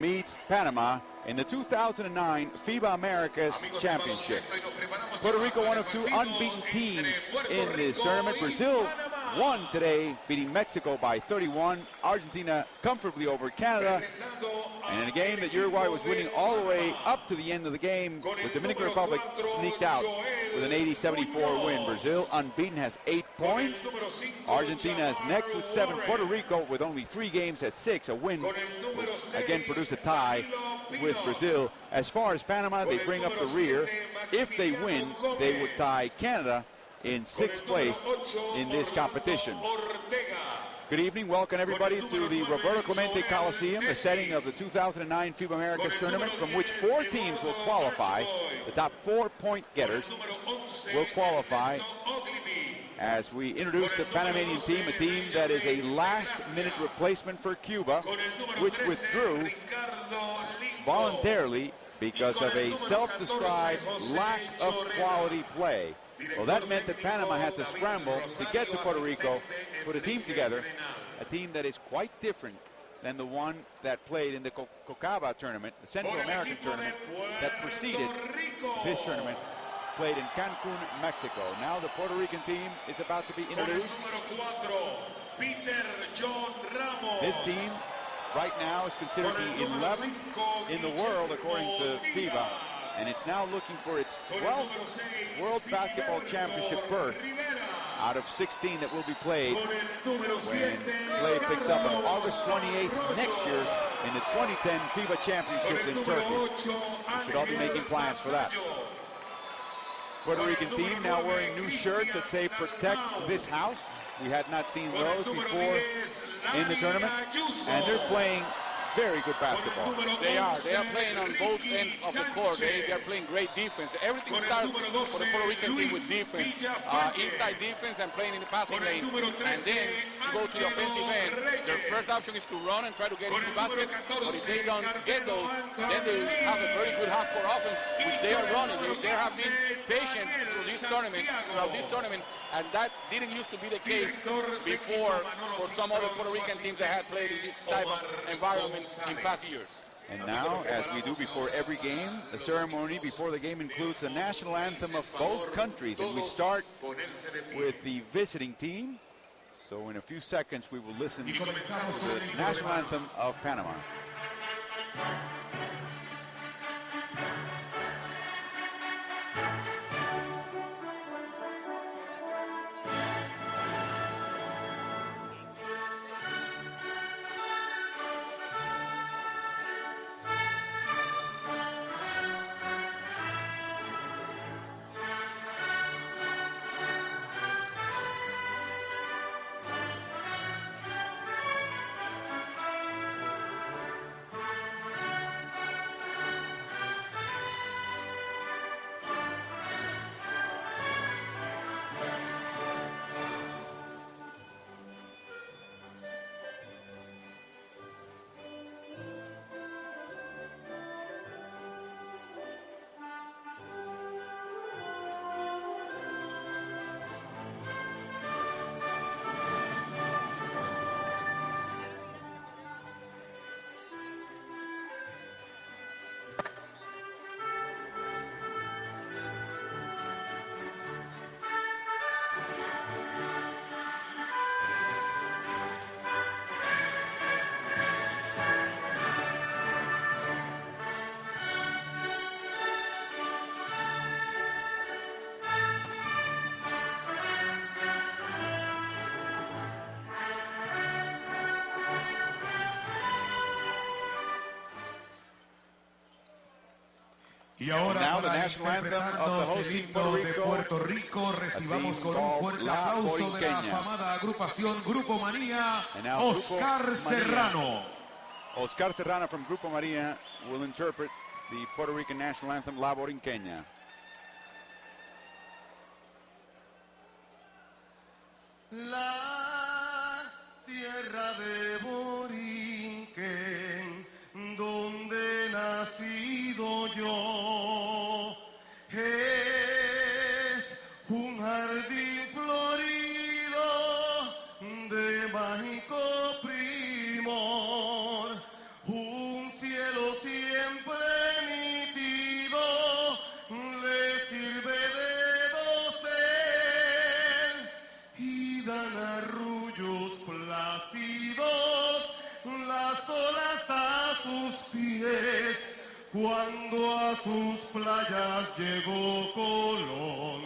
meets Panama in the 2009 FIBA Americas Championship. Puerto Rico, one of two unbeaten teams in this tournament. Brazil won today, beating Mexico by 31. Argentina comfortably over Canada. And in a game that Uruguay was winning all the way up to the end of the game, the Dominican Republic sneaked out with an 80-74 win. Brazil, unbeaten, has 8 points. Argentina is next with 7. Puerto Rico, with only 3 games, at 6. A win would again produce a tie with Brazil. As far as Panama, they bring up the rear. If they win, they would tie Canada in 6th place in this competition. Good evening. Welcome everybody to the Roberto Clemente Coliseum, the setting of the 2009 FIBA Americas tournament, from which 4 teams will qualify. The top 4 point getters will qualify as we introduce the Panamanian team, a team that is a last-minute replacement for Cuba, which withdrew voluntarily because of a self-described lack of quality play. Well, that meant that Panama had to scramble to get to Puerto Rico, put a team together, a team that is quite different than the one that played in the CONCACAF tournament, the Central American tournament that preceded this tournament, played in Cancun, Mexico. Now the Puerto Rican team is about to be introduced. This team right now is considered the 11th in the world according to FIBA, and it's now looking for its 12th World Basketball Championship berth out of 16 that will be played when play picks up on August 28th next year in the 2010 FIBA Championships in Turkey. We should all be making plans for that. Puerto Rican team now wearing new shirts that say "Protect This House." We had not seen those before in the tournament, and they're playing very good basketball. They are playing on both ends of the court. They are playing great defense. Everything starts for the Puerto Rican team with defense, inside defense and playing in the passing lane. And then to go to the offensive end, their first option is to run and try to get into baskets. But if they don't get those, then they have a very good half-court offense, which they are running. They have been patient throughout this tournament, and that didn't used to be the case before for some other Puerto Rican teams that had played in this type of environment in past years. And now, as we do before every game, the ceremony before the game includes the national anthem of both countries. And we start with the visiting team. So in a few seconds, we will listen to the national anthem of Panama. Y ahora, para interpretarnos el himno de Puerto Rico, recibamos con un fuerte aplauso de la afamada agrupación Grupo Manía, Oscar Serrano. Oscar Serrano from Grupo María will interpret the Puerto Rican national anthem, La Borinqueña. La tierra de Borinquen, donde he nacido yo, es un jardín florido de mágico primor, un cielo Cuando a sus playas llegó Colón,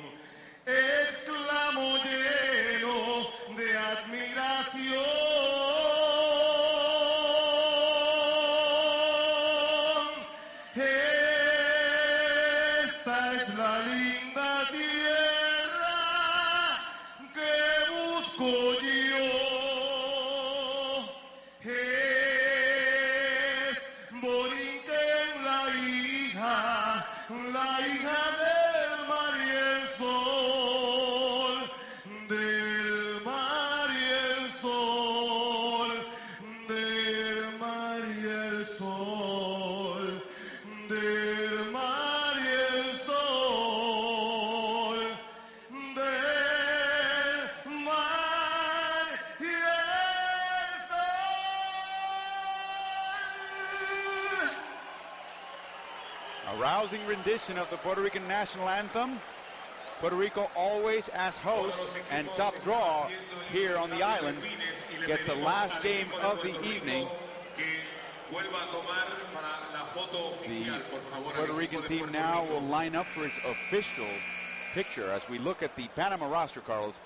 exclamó lleno de admiración. Esta es la linda tierra que busco yo. Es Borinquen la hija del mar y el sol, del mar y el sol, del mar y el sol, del mar y el sol, del mar y el sol. A rousing rendition of the Puerto Rican national anthem. Puerto Rico, always as host and top draw here on the island, gets the last game of the evening. The Puerto Rican team now will line up for its official picture. As we look at the Panama roster, Carlos,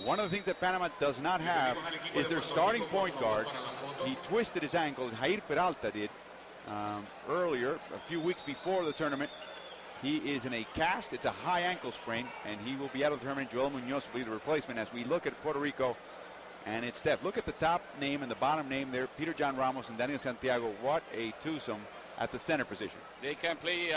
one of the things that Panama does not have is their starting point guard. He twisted his ankle, Jair Peralta did, earlier, a few weeks before the tournament. He is in a cast. It's a high ankle sprain, and he will be out of the tournament. Joel Munoz will be the replacement. As we look at Puerto Rico, and it's Steph. Look at the top name and the bottom name there, Peter John Ramos and Daniel Santiago. What a twosome at the center position. They can play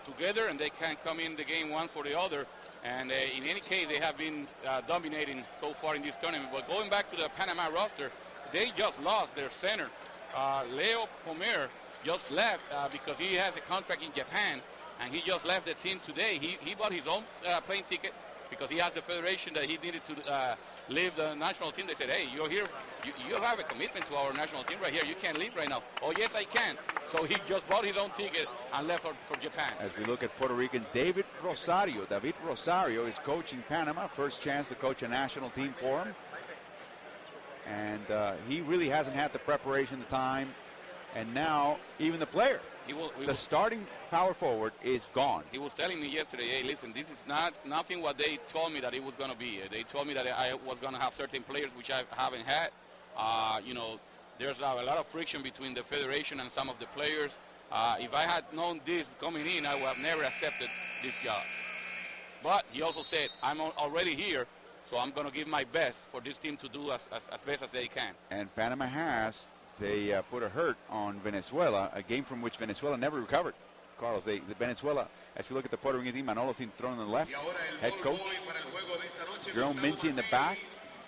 together, and they can come in the game one for the other. And in any case, they have been dominating so far in this tournament. But going back to the Panama roster, they just lost their center. Leo Pomer just left because he has a contract in Japan, and he just left the team today. He bought his own plane ticket because he has the federation that he needed to leave the national team. They said, hey, you're here. You have a commitment to our national team right here. You can't leave right now. Oh, yes, I can. So he just bought his own ticket and left for Japan. As we look at Puerto Rican, David Rosario is coaching Panama. First chance to coach a national team for him. And he really hasn't had the preparation, the time, and now even the player, the starting power forward, is gone. He was telling me yesterday, hey, listen, this is nothing what they told me that it was going to be. They told me that I was going to have certain players which I haven't had. You know, there's a lot of friction between the federation and some of the players. If I had known this coming in, I would have never accepted this job. But he also said, I'm already here, so I'm going to give my best for this team to do as best as they can. And Panama has, they put a hurt on Venezuela, a game from which Venezuela never recovered. Carlos, the Venezuela, as we look at the Puerto Rican team, Manolo Cintrón on the left, head coach. Jerome Mincy in the back.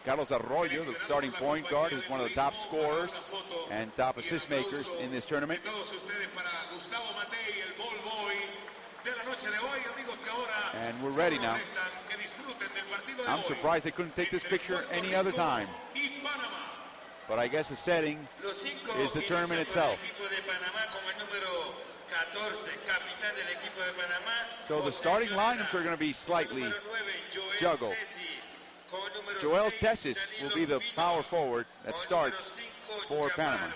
Carlos Arroyo, the starting point guard, who's one of the top scorers and top assist makers in this tournament. And we're ready now. I'm surprised they couldn't take this picture any other time. But I guess the setting is the tournament itself. So the starting lineups are going to be slightly juggled. Joel Tessis will be the power forward that starts for Panama.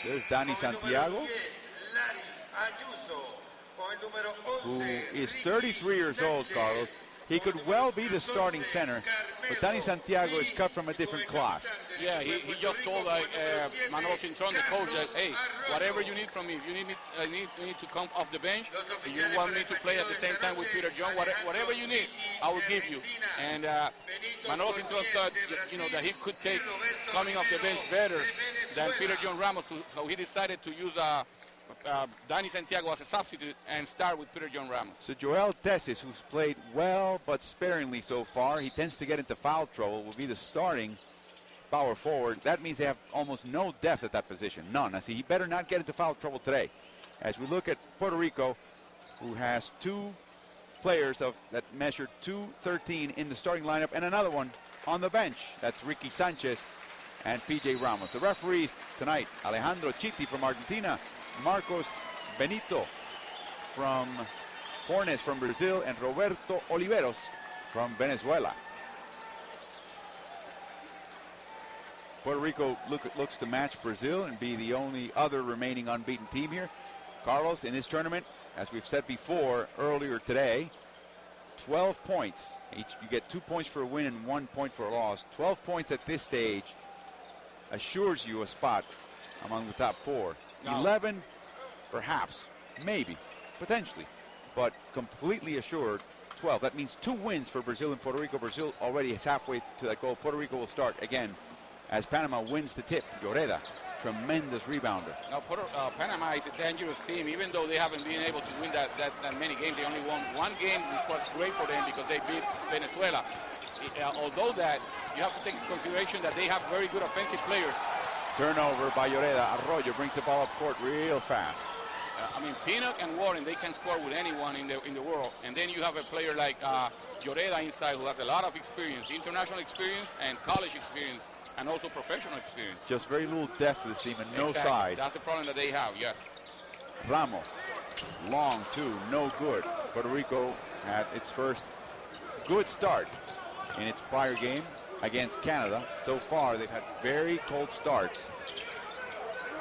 There's Dani Santiago, who is 33 years old, Carlos. He could well be the starting center, but Dani Santiago is cut from a different cloth. Yeah, he just told Manolo Cintrón, the coach, that, hey, whatever you need from me, if you need to come off the bench, if you want me to play at the same time with Peter John, whatever you need, I will give you. And Manolo Cintrón thought, you know, that he could take coming off the bench better than Peter John Ramos, so he decided to use Dani Santiago as a substitute and start with Peter John Ramos. So Joel Tessis, who's played well but sparingly so far, he tends to get into foul trouble, will be the starting power forward. That means they have almost no depth at that position, none. I see he better not get into foul trouble today. As we look at Puerto Rico, who has two players that measure 2'13" in the starting lineup and another one on the bench. That's Ricky Sanchez and P.J. Ramos. The referees tonight, Alejandro Chitti from Argentina, Marcos Benito from Fornes from Brazil, and Roberto Oliveros from Venezuela. Puerto Rico looks to match Brazil and be the only other remaining unbeaten team here. Carlos, in this tournament, as we've said before earlier today, 12 points. You get 2 points for a win and 1 point for a loss. 12 points at this stage assures you a spot among the top 4. No. 11, perhaps, maybe, potentially, but completely assured 12. That means 2 wins for Brazil and Puerto Rico. Brazil already is halfway to that goal. Puerto Rico will start again as Panama wins the tip. Lloreda, tremendous rebounder. Now, Panama is a dangerous team, even though they haven't been able to win that many games. They only won 1 game, which was great for them because they beat Venezuela. Although that, you have to take into consideration that they have very good offensive players. Turnover by Lloreda. Arroyo brings the ball up court real fast. I mean, Pinnock and Warren, they can score with anyone in the world. And then you have a player like Lloreda inside who has a lot of experience, international experience and college experience, and also professional experience. Just very little depth to this team and no size. That's the problem that they have, yes. Ramos, long too, no good. Puerto Rico had its first good start in its prior game against Canada. So far, they've had very cold starts.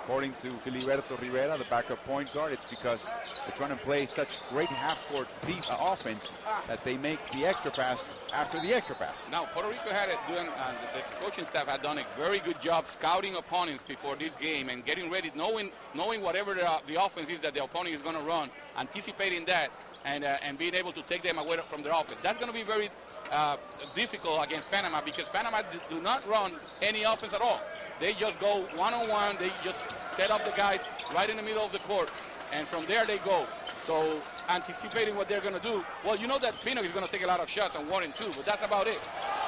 According to Filiberto Rivera, the backup point guard, it's because they're trying to play such great half-court offense that they make the extra pass after the extra pass. Now, Puerto Rico had the coaching staff had done a very good job scouting opponents before this game and getting ready, knowing whatever the offense is that the opponent is going to run, anticipating that, and being able to take them away from their offense. That's going to be very difficult against Panama because Panama do not run any offense at all. They just go one-on-one. They just set up the guys right in the middle of the court, and from there they go. So anticipating what they're going to do, well, you know that Pinnock is going to take a lot of shots and Warren too, but that's about it.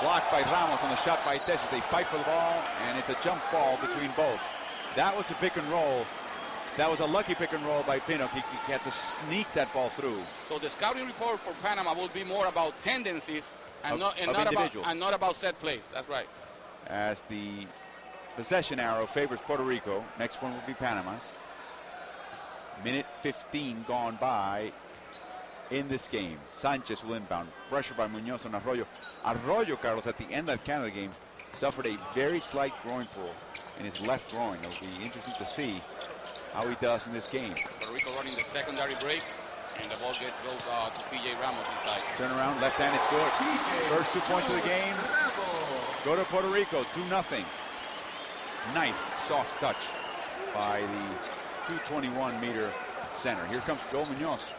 Blocked by Ramos on the shot by Tessis. They fight for the ball, and it's a jump ball between both. That was a pick and roll. That was a lucky pick and roll by Pinnock. He had to sneak that ball through. So the scouting report for Panama will be more about tendencies and not about set plays. That's right. As the possession arrow favors Puerto Rico. Next one will be Panama's. Minute 15 gone by in this game. Sanchez will inbound. Pressure by Munoz on Arroyo. Arroyo, Carlos, at the end of that Canada game, suffered a very slight groin pull in his left groin. It'll be interesting to see how he does in this game. Puerto Rico running the secondary break, and the ball goes to P.J. Ramos inside. Turn around, left-handed score. First 2 points of the game go to Puerto Rico, 2-0. Nice soft touch by the 221-meter center. Here comes Joel Munoz.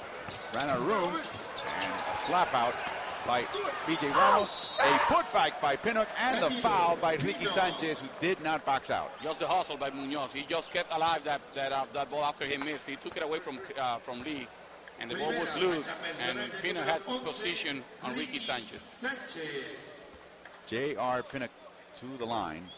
Ran out of room, and a slap out by P.J. Ramos. A putback by Pinnock, and the foul by Ricky Sanchez, who did not box out. Just the hustle by Munoz. He just kept alive that ball after he missed. He took it away from Lee, and the ball was loose, and Pinnock had position on Ricky Sanchez. J.R. Pinnock to the line.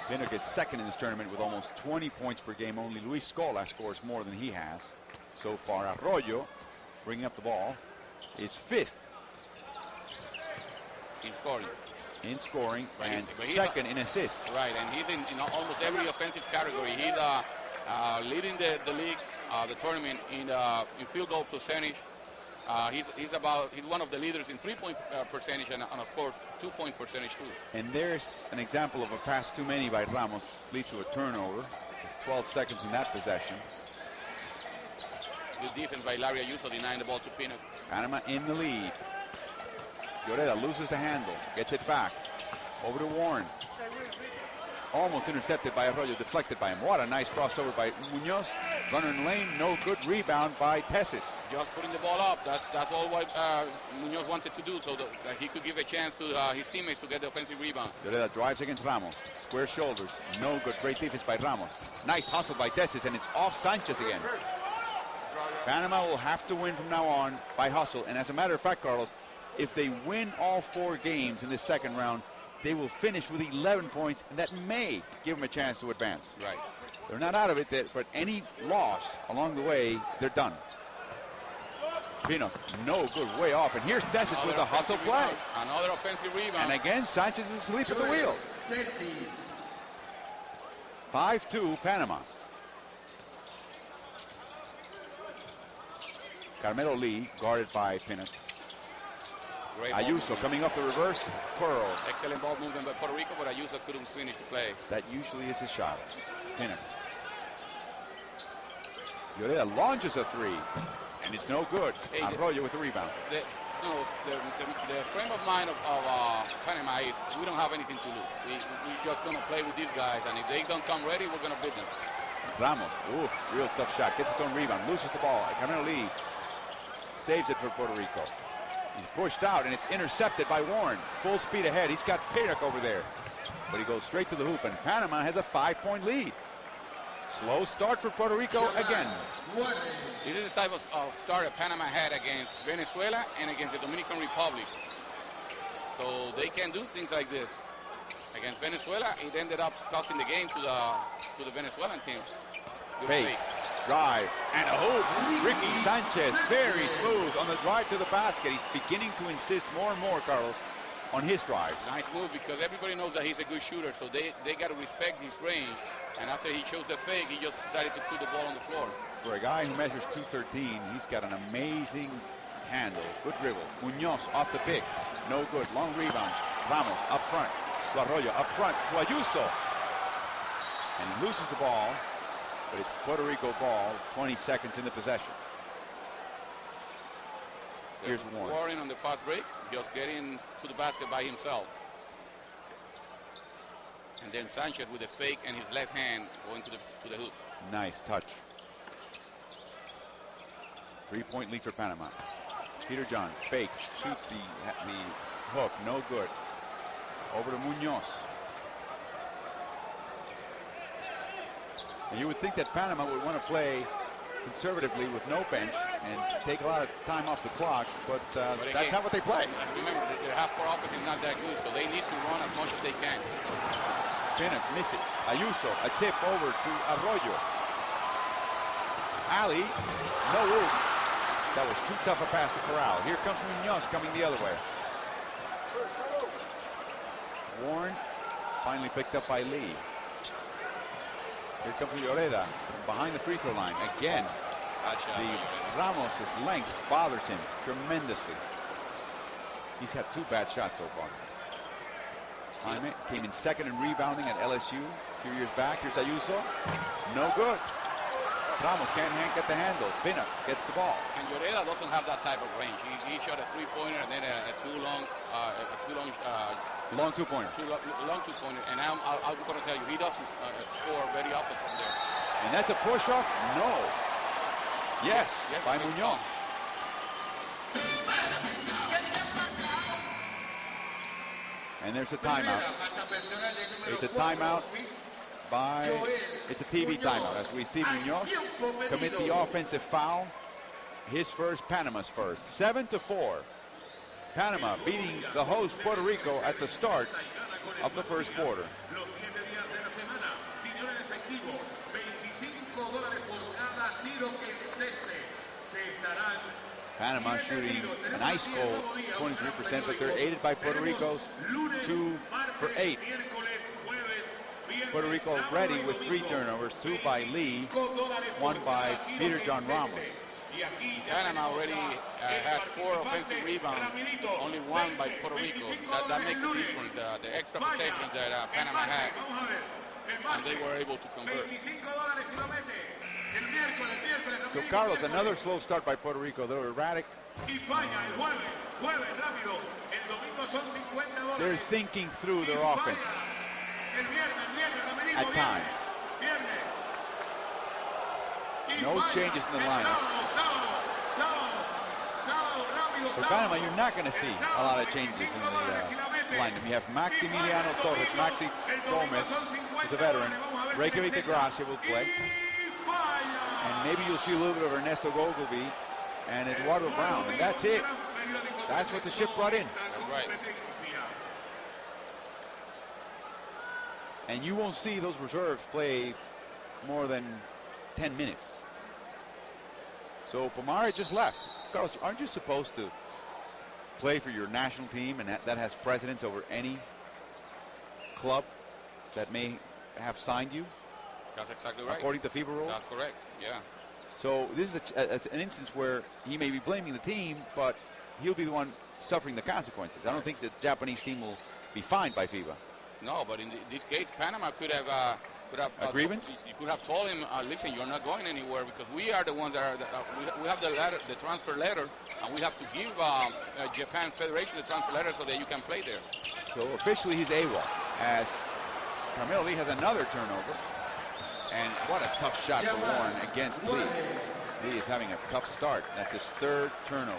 Pinnock is second in this tournament with almost 20 points per game. Only Luis Scola scores more than he has so far. Arroyo, bringing up the ball, is fifth in scoring and second in assists. Right, and he's in almost every offensive category. He's leading the league, the tournament in field goal percentage. He's one of the leaders in 3-point percentage and of course 2-point percentage too. And there's an example of a pass too many by Ramos, leads to a turnover with 12 seconds in that possession. Good defense by Larry Ayuso, denying the ball to Pinnock. Panama in the lead. Lloreda loses the handle, gets it back over to Warren. Almost intercepted by Arroyo, deflected by him. What a nice crossover by Munoz. Runner in lane, no good. Rebound by Tessis. Just putting the ball up. That's all what Munoz wanted to do, so that he could give a chance to his teammates to get the offensive rebound. Lloreda drives against Ramos. Square shoulders, no good. Great defense by Ramos. Nice hustle by Tessis, and it's off Sanchez again. Panama will have to win from now on by hustle. And as a matter of fact, Carlos, if they win all 4 games in this second round, they will finish with 11 points, and that may give them a chance to advance. Right. They're not out of it, but any loss along the way, they're done. Pinnock, no good, way off. And here's Tessis with a hustle play. Another offensive rebound. And again, Sanchez is asleep at the wheel. 5-2, Panama. Carmelo Lee, guarded by Pinnock. Ayuso coming off the reverse curl. Excellent ball movement by Puerto Rico, but Ayuso couldn't finish the play. That usually is a shot. Pinner. Lloreda launches a three, and it's no good. Hey, Arroyo with the rebound. The frame of mind of Panama is we don't have anything to lose. We're just going to play with these guys, and if they don't come ready, we're going to beat them. Ramos, real tough shot. Gets his own rebound, loses the ball. Camilo Lee saves it for Puerto Rico. He's pushed out, and it's intercepted by Warren. Full speed ahead. He's got Puerto over there, but he goes straight to the hoop, and Panama has a 5-point lead. Slow start for Puerto Rico again. This is the type of start that Panama had against Venezuela and against the Dominican Republic. So they can do things like this. Against Venezuela, it ended up costing the game to the Venezuelan team. Fake, drive, and a hoop. Ricky Sanchez, very smooth on the drive to the basket. He's beginning to insist more and more, Carlos, on his drives. Nice move, because everybody knows that he's a good shooter, so they got to respect his range. And after he chose the fake, he just decided to put the ball on the floor. For a guy who measures 213, he's got an amazing handle. Good dribble. Munoz off the pick. No good. Long rebound. Ramos up front. To Arroyo up front. To Ayuso. And he loses the ball, but it's Puerto Rico ball. 20 seconds in the possession. Here's Warren. Warren on the fast break, just getting to the basket by himself. And then Sanchez with a fake and his left hand going to the hoop. Nice touch. 3-point lead for Panama. Peter John fakes, shoots the hook, no good. Over to Munoz. And you would think that Panama would want to play conservatively with no bench and take a lot of time off the clock, but that's not what they play. Remember, their half-court offense is not that good, so they need to run as much as they can. Pinnock misses. Ayuso, a tip over to Arroyo. Ali, no room. That was too tough a pass to Corral. Here comes Munoz coming the other way. Warren finally picked up by Lee. Here comes Lloreda from behind the free throw line. Again, the Ramos' length bothers him tremendously. He's had 2 bad shots so far. Jaime came in second in rebounding at LSU a few years back. Here's Ayuso. No good. Ramos can't get the handle. Pinnock gets the ball. And Lloreda doesn't have that type of range. He shot a 3-pointer and then a long two-pointer. Long two-pointer. And I'm going to tell you, he doesn't score very often from there. And that's a push-off? No. Yes, by Munoz. And there's a timeout. It's a timeout it's a TV timeout as we see Munoz commit the offensive foul. His first, Panama's first. 7-4. Panama beating the host Puerto Rico at the start of the first quarter. Panama shooting an ice cold 23%, but they're aided by Puerto Rico's 2 for 8. Puerto Rico ready with 3 turnovers, 2 by Lee, 1 by Peter John Ramos. Panama already had 4 offensive rebounds, only 1 by Puerto Rico. That makes a difference. The extra possessions that Panama had, and they were able to convert. So, Carlos, another slow start by Puerto Rico. They were erratic. They're thinking through their offense at times. No changes in the lineup. For Panama, you're not going to see a lot of changes in the lineup. You have Maximiliano Torres, Maxi Gomez, who's a veteran. Reykjavik Gracia will play. And maybe you'll see a little bit of Ernesto Gogolby and Eduardo Brown, and that's it. That's what the ship brought in. That's right. And you won't see those reserves play more than 10 minutes. So Pomare just left. Carlos, aren't you supposed to play for your national team, and that has precedence over any club that may have signed you? That's exactly right. According to FIBA rules? That's correct, yeah. So this is an instance where he may be blaming the team, but he'll be the one suffering the consequences. I don't think the Japanese team will be fined by FIBA. No, but in this case, Panama could have a grievance. You could have told him, listen, you're not going anywhere because we are the ones that are. We have the letter, the transfer letter, and we have to give Japan Federation the transfer letter so that you can play there. So officially, he's AWOL. As Carmelo Lee has another turnover, and what a tough shot for Warren against Lee. Lee is having a tough start. That's his third turnover.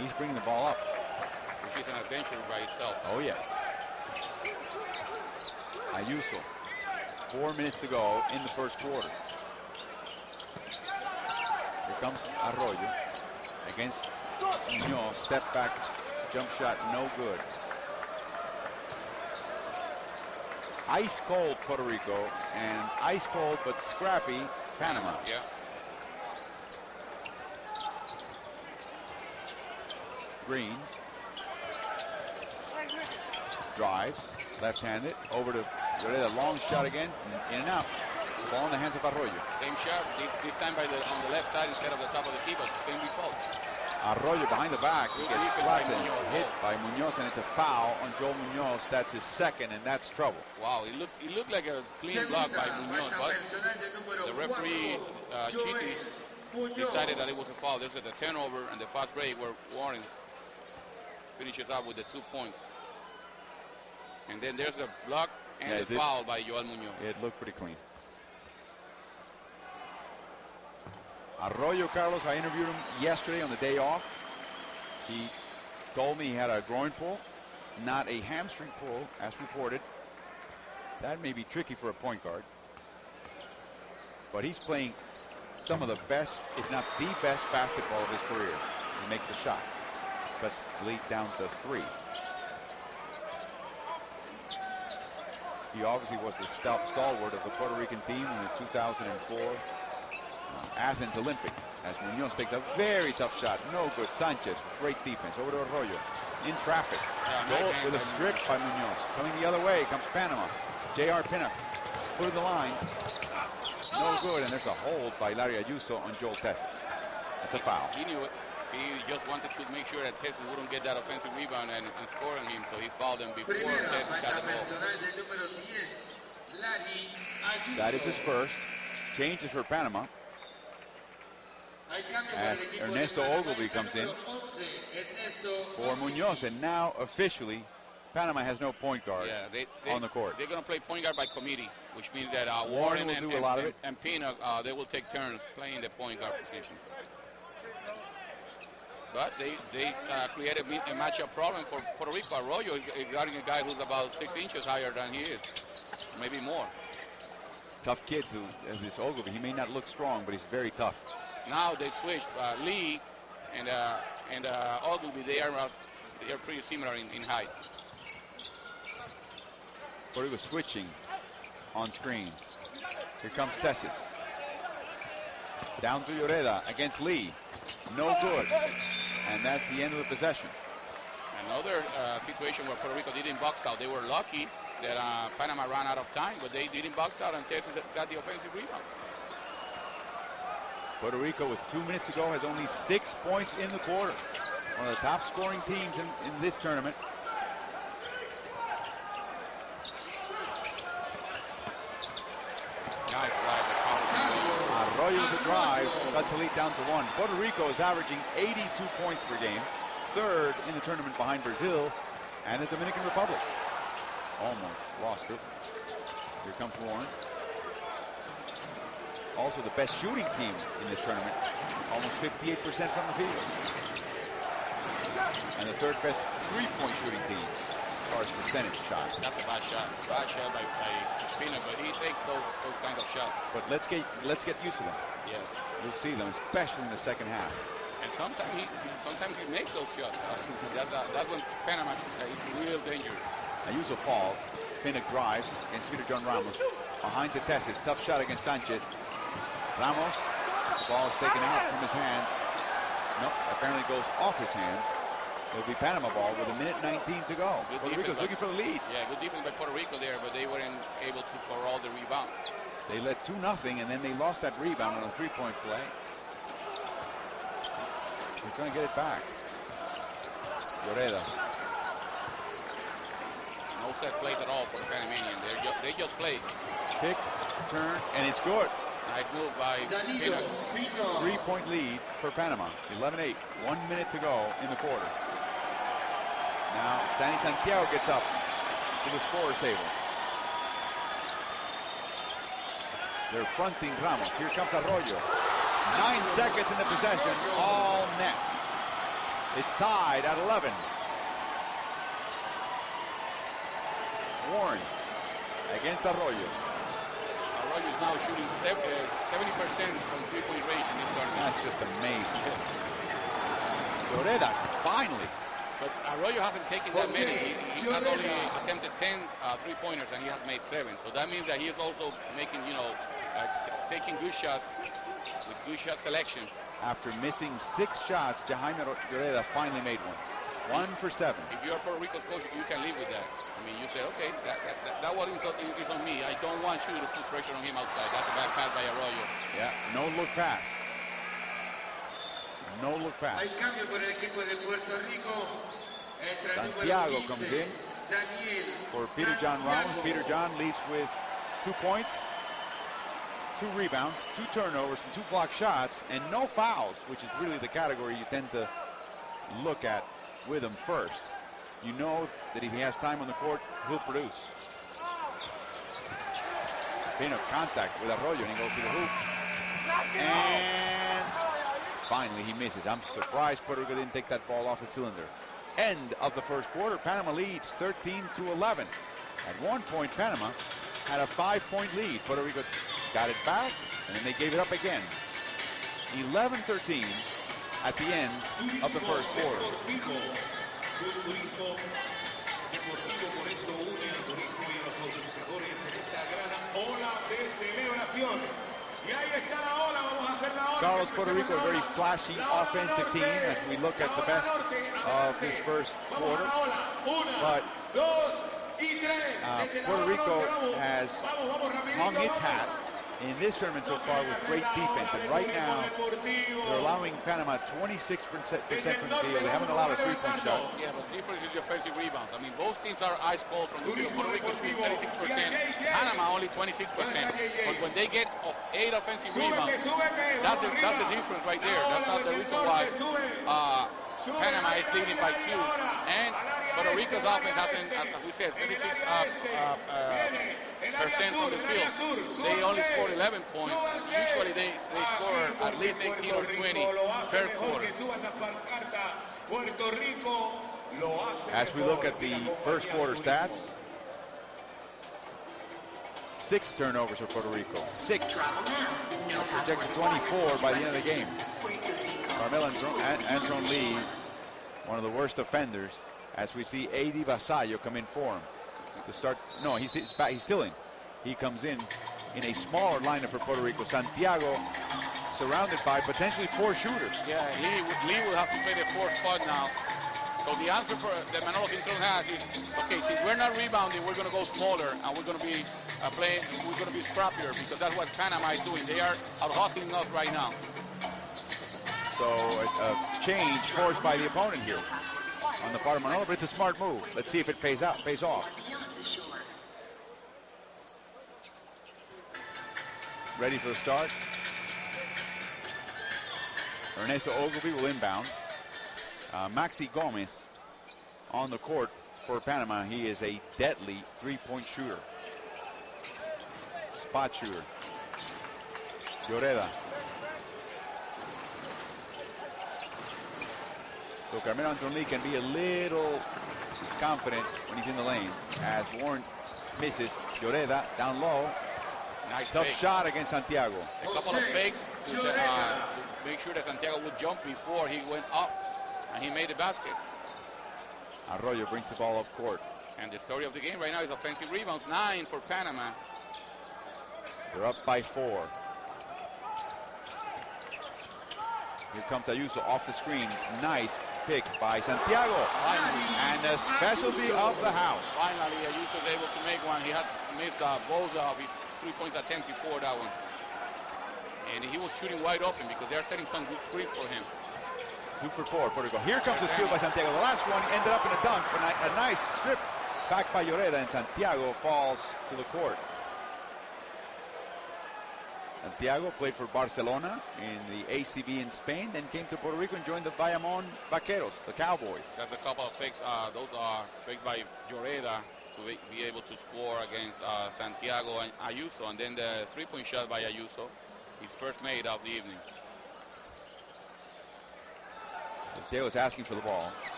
He's bringing the ball up. Which is an adventure by itself. Oh, yeah. Ayuso. 4 minutes to go in the first quarter. Here comes Arroyo against Munoz. Step back, jump shot, no good. Ice cold Puerto Rico and ice cold but scrappy Panama. Yeah. Green drives, left-handed, over to Lloreda, long shot again, in and out. Ball in the hands of Arroyo. Same shot, this time on the left side instead of the top of the key, but same result. Arroyo behind the back, he gets slapped and hit by Munoz, and it's a foul on Joel Munoz. That's his second, and that's trouble. Wow, it looked like a clean block by Munoz, but the referee, Chiti, decided that it was a foul. This is the turnover and the fast break where Warren finishes up with the 2 points. And then there's a block and the foul by Joel Munoz. It looked pretty clean. Arroyo, Carlos, I interviewed him yesterday on the day off. He told me he had a groin pull, not a hamstring pull, as reported. That may be tricky for a point guard. But he's playing some of the best, if not the best, basketball of his career. He makes a shot. Cuts the lead down to 3. He obviously was the stalwart of the Puerto Rican team in the 2004 Athens Olympics. As Munoz takes a very tough shot. No good. Sanchez, great defense. Over to Arroyo. In traffic. Goal with a strip by Munoz. Coming the other way comes Panama. J.R. Pinnock. Foot of the line. No good. And there's a hold by Larry Ayuso on Joel Tessis. That's a foul. He knew it. He just wanted to make sure that Tessis wouldn't get that offensive rebound and score on him, so he fouled him before Tessis got the ball. That is his first. Changes for Panama. As Ernesto Ogilvy comes in for Munoz, and now officially Panama has no point guard on the court. They're going to play point guard by committee, which means that Warren and Pinnock, they will take turns playing the point guard position. But they created a matchup problem for Puerto Rico. Arroyo is guarding a guy who's about 6 inches higher than he is, maybe more. Tough kid, this Ogilvy. He may not look strong, but he's very tough. Now they switched. Lee and Ogilvy, they are pretty similar in height. Puerto Rico switching on screens. Here comes Tessis. Down to Lloreda against Lee. No good. And that's the end of the possession. Another situation where Puerto Rico didn't box out. They were lucky that Panama ran out of time, but they didn't box out, and Tessis got the offensive rebound. Puerto Rico, with 2 minutes to go, has only 6 points in the quarter. One of the top scoring teams in this tournament. Nice drive. Arroyo with the drive, cuts the lead down to 1. Puerto Rico is averaging 82 points per game, third in the tournament behind Brazil and the Dominican Republic. Almost lost it. Here comes Warren. Also the best shooting team in this tournament, almost 58% from the field. And the third best three-point shooting team as far as percentage shot. That's a bad shot. Bad shot by Pinnock, but he takes those kinds of shots. But let's get used to them. Yes. We'll see them, especially in the second half. And sometimes he makes those shots. That's when Panama is real dangerous. Ayuso falls. Pinnock drives against Peter John Ramos. Behind the Tessis. Tough shot against Sanchez. Ramos. The ball is taken out from his hands. Nope, apparently goes off his hands. It'll be Panama ball with 1:19 to go. Puerto Rico's looking for the lead. Yeah, good defense by Puerto Rico there, but they weren't able to corral the rebound. They led 2-0, and then they lost that rebound on a three-point play. He's going to get it back. Lloreda. No set plays at all for the Panamanian. They just play. Pick, turn, and it's good. Nice move by Pina. 3-point lead for Panama. 11-8. 1 minute to go in the quarter. Now, Danny Santiago gets up to the scorer's table. They're fronting Ramos. Here comes Arroyo. 9 seconds in the possession. All net. It's tied at 11. Warren against Arroyo. Arroyo is now shooting 70% from three-point range in this tournament. That's just amazing. Lloreda, finally. But Arroyo hasn't taken that many. He has only attempted 10 three-pointers, and he has made 7. So that means that he is also making, taking good shots with good shot selection. After missing 6 shots, Jaime Lloreda finally made one. 1 for 7. If you're a Puerto Rico coach, you can live with that. I mean, you say, okay, that one is on me. I don't want you to put pressure on him outside. That's a bad pass by Arroyo. Yeah, no look pass. No look pass. Santiago comes in for Peter John Ramos. Peter John leads with 2 points, 2 rebounds, 2 turnovers, and 2 block shots, and no fouls, which is really the category you tend to look at with him first. You know that if he has time on the court, he'll produce. Pino contact with Arroyo, and he goes to the hoop. And finally he misses. I'm surprised Puerto Rico didn't take that ball off the cylinder. End of the first quarter. Panama leads 13-11. At one point, Panama had a 5-point lead. Puerto Rico got it back, and then they gave it up again. 11-13 at the end of the first quarter. Carlos, Puerto Rico, a very flashy offensive team as we look at the best of this first quarter. But Puerto Rico has hung its hat in this tournament so far with great defense, and right now they're allowing Panama 26% from the field. They haven't allowed a 3-point shot. Yeah, but difference is your offensive rebounds. I mean, both teams are ice cold from the field. Puerto Rico shooting 36%, Panama only 26%. But when they get 8 offensive rebounds, that's the difference right there. That's not the reason why Panama is leading by 2. And Puerto Rico's offense hasn't, as we said, 36% from the field. They only scored 11 points. Usually they score at least 18 or 20 per quarter. As we look at the first quarter stats, 6 turnovers for Puerto Rico. 6. Projected 24 by the end of the game. Carmelo Antron Lee, one of the worst offenders, as we see A.D. Vasallo come in for him to start. No, he's still in. He comes in a smaller lineup for Puerto Rico. Santiago surrounded by potentially 4 shooters. Yeah, Lee will have to play the 4th spot now. So the answer for that Manolo Cintrón has is, okay, since we're not rebounding, we're going to go smaller, and we're going to be we're going to be scrappier, because that's what Panama is doing. They are out-hustling us right now. So a change forced by the opponent here on the part of Manolo, but it's a smart move. Let's see if it pays off. Ready for the start. Ernesto Ogilvy will inbound. Maxi Gomez on the court for Panama. He is a deadly 3-point shooter. Spot shooter. Lloreda. So Carmelo Antron Lee can be a little confident when he's in the lane, as Warren misses. Lloreda down low. Nice tough fake. Shot against Santiago. A couple of fakes to make sure that Santiago would jump before he went up, and he made the basket. Arroyo brings the ball up court. And the story of the game right now is offensive rebounds, 9 for Panama. They're up by 4. Here comes Ayuso off the screen. Nice pick by Santiago. Finally. And the specialty of the house. Finally, Ayuso is able to make one. He had missed Boza with 3 points attempt before that one. And he was shooting wide open because they're setting some good screens for him. 2 for 4, Puerto Rico. Here comes the steal by Santiago. The last one ended up in a dunk, but a nice strip back by Lloreda, and Santiago falls to the court. Santiago played for Barcelona in the ACB in Spain, then came to Puerto Rico and joined the Bayamon Vaqueros, the Cowboys. There's a couple of fakes. Those are fakes by Lloreda to be able to score against Santiago and Ayuso, and then the three-point shot by Ayuso, his first made of the evening. Santiago's asking for the ball.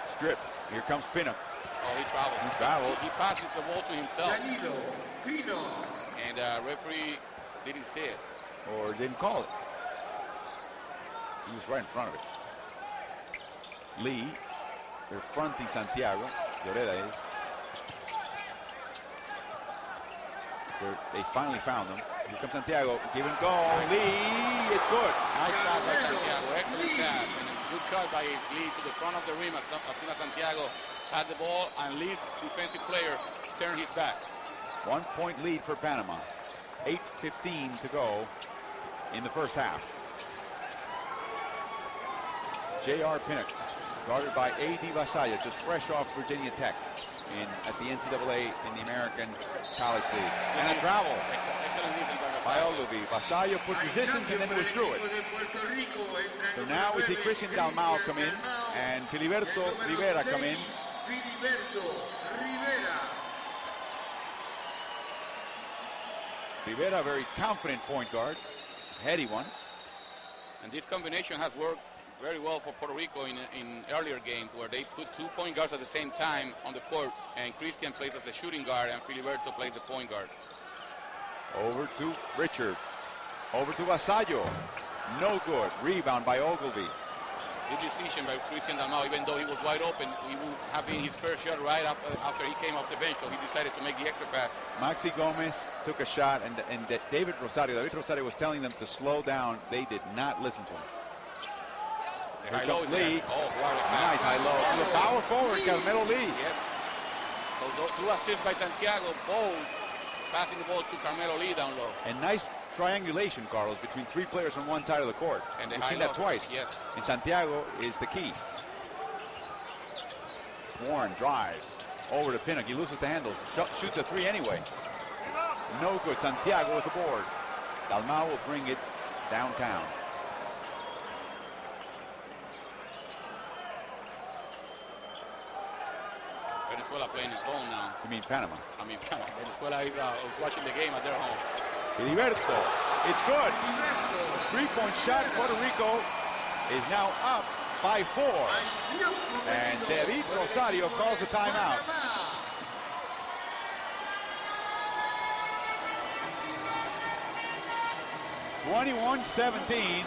Strip. Here comes Pina. Oh, he traveled. He traveled. He passes the ball to himself. And the referee didn't see it. Or didn't call it. He was right in front of it. Lee, they're fronting Santiago. Lloreda is. They finally found him. Here comes Santiago. Give and go. Lee, it's good. Nice shot by Santiago. Excellent pass. And a good shot by Lee to the front of the rim as soon as Santiago had the ball, and Lee's defensive player turned his back. 1 point lead for Panama. 8:15 to go in the first half. J.R. Pinnock, guarded by A.D. Vasaya, just fresh off Virginia Tech at the NCAA in the American College League. And a travel by Ogilvy. Vasaya put resistance and then withdrew it. So now we see Christian Dalmau come in and Filiberto Rivera come in. Rivera, a very confident point guard. Heady one. And this combination has worked very well for Puerto Rico in earlier games, where they put 2 point guards at the same time on the court, and Christian plays as a shooting guard and Filiberto plays the point guard. Over to Richard. Over to Vasallo. No good. Rebound by Ogilvy. Good decision by Christian Dalmau. Even though he was wide open, he would have been his first shot right after he came off the bench, so he decided to make the extra pass. Maxi Gomez took a shot, and David Rosario was telling them to slow down. They did not listen to him. Here comes Lee. Oh, wow, nice high-low. To the power forward, Carmelo Lee. Yes. So 2 assists by Santiago, both passing the ball to Carmelo Lee down low. And nice triangulation, Carlos, between 3 players on one side of the court. And we've seen that twice. Yes. And Santiago is the key. Warren drives over to Pinnock. He loses the handles. Shoots a 3 anyway. No good. Santiago with the board. Dalmau will bring it downtown. Venezuela playing his phone now. You mean Panama? I mean Panama. Venezuela is watching the game at their home. Filiberto. It's good. 3-point shot. Puerto Rico is now up by 4. And David Rosario calls a timeout. (21-17).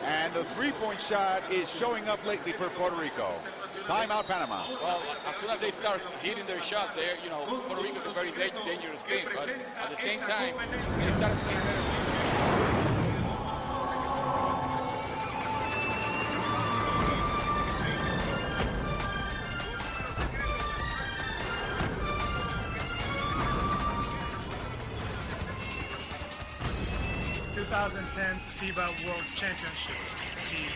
And the 3-point shot is showing up lately for Puerto Rico. Timeout, Panama. Well, as soon as they start hitting their shots, Puerto Rico is a very dangerous team. But at the same time, they started playing better. 2010 FIBA World Championship. See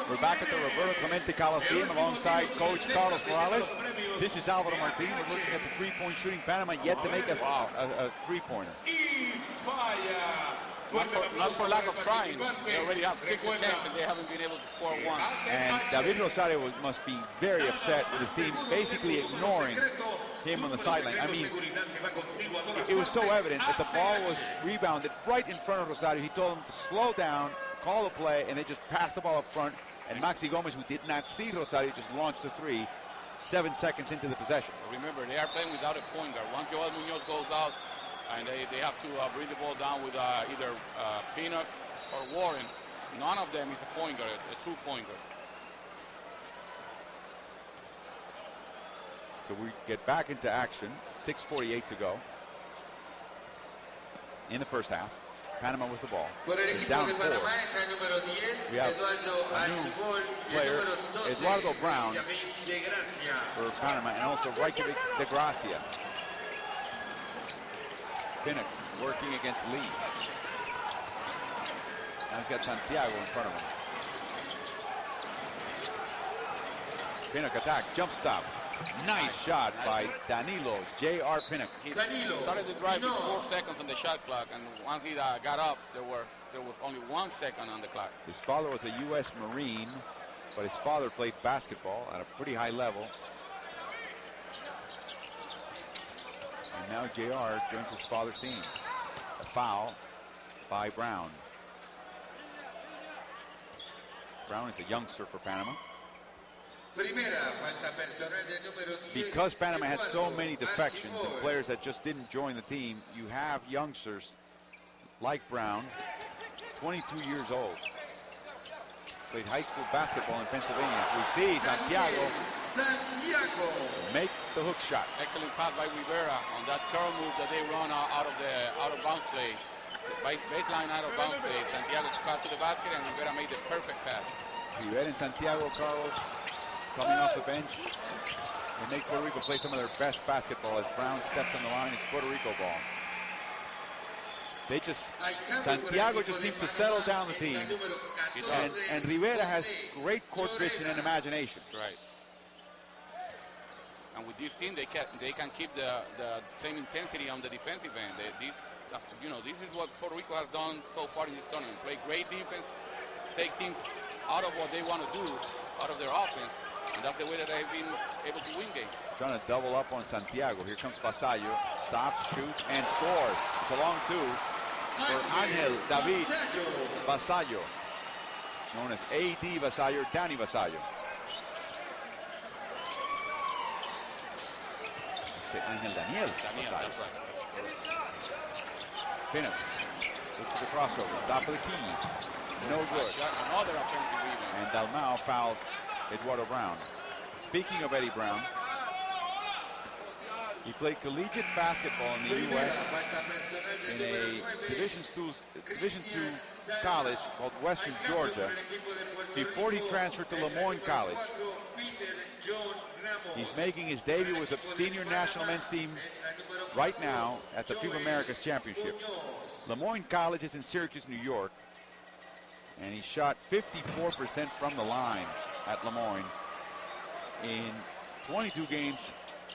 We're back at the Roberto Clemente Coliseum alongside Coach Carlos Morales. This is Alvaro Martin. We're looking at the 3-point shooting. Panama yet to make a 3-pointer. Not for lack of trying. They already have 6 attempts and they haven't been able to score 1. And David Rosario must be very upset with his team basically ignoring him on the sideline. I mean, it was so evident that the ball was rebounded right in front of Rosario. He told him to slow down, call the play, and they just passed the ball up front. And Maxi Gomez, who did not see Rosario, just launched a 3 7 seconds into the possession. Remember, they are playing without a point guard. Once Joel Munoz goes out, and they have to bring the ball down with either Pinnock or Warren. None of them is a point guard, a true point guard. So we get back into action. 6:48 to go in the first half. Panama with the ball. Down 4. We have a new player, Eduardo Brown, for Panama, and also Rico de Gracia. Pinnock working against Lee. Now he's got Santiago in front of him. Pinnock attack, jump stop. Nice shot by Danilo, J.R. Pinnock. He started the drive with 4 seconds on the shot clock, and once he got up, there was only 1 second on the clock. His father was a U.S. Marine, but his father played basketball at a pretty high level. And now J.R. joins his father's team. A foul by Brown. Brown is a youngster for Panama. Because Panama had so many defections and players that just didn't join the team, you have youngsters like Brown, 22 years old. Played high school basketball in Pennsylvania. We see Santiago make the hook shot. Excellent pass by Rivera on that curl move that they run out of bounds play. The baseline out of bounds play. Santiago cut to the basket and Rivera made the perfect pass. Rivera and Santiago, Carlos, coming off the bench. They make Puerto Rico play some of their best basketball as Brown steps on the line. It's Puerto Rico ball. Santiago just seems to settle down the team. And Rivera has great court vision and imagination. Right. And with this team, they can keep the same intensity on the defensive end. This is what Puerto Rico has done so far in this tournament. Play great defense, take teams out of what they want to do, out of their offense, and that's the way that they've been able to win games. Trying to double up on Santiago. Here comes Vasallo. Stops, shoots, and scores. It's a long two for Angel David Vasallo, known as A.D. Vasallo, Danny Vasallo. Angel Daniel Vasallo. Pinnock looks for the crossover. Top of the key. No good. Another offensive rebound. And Dalmau fouls Eduardo Brown. Speaking of Eddie Brown, he played collegiate basketball in the U.S. in a Division II college called Western Georgia before he transferred to Lemoyne College. He's making his debut as a senior national men's team right now at the FIBA Americas Championship. Lemoyne College is in Syracuse, New York, and he shot 54% from the line at Lemoyne in 22 games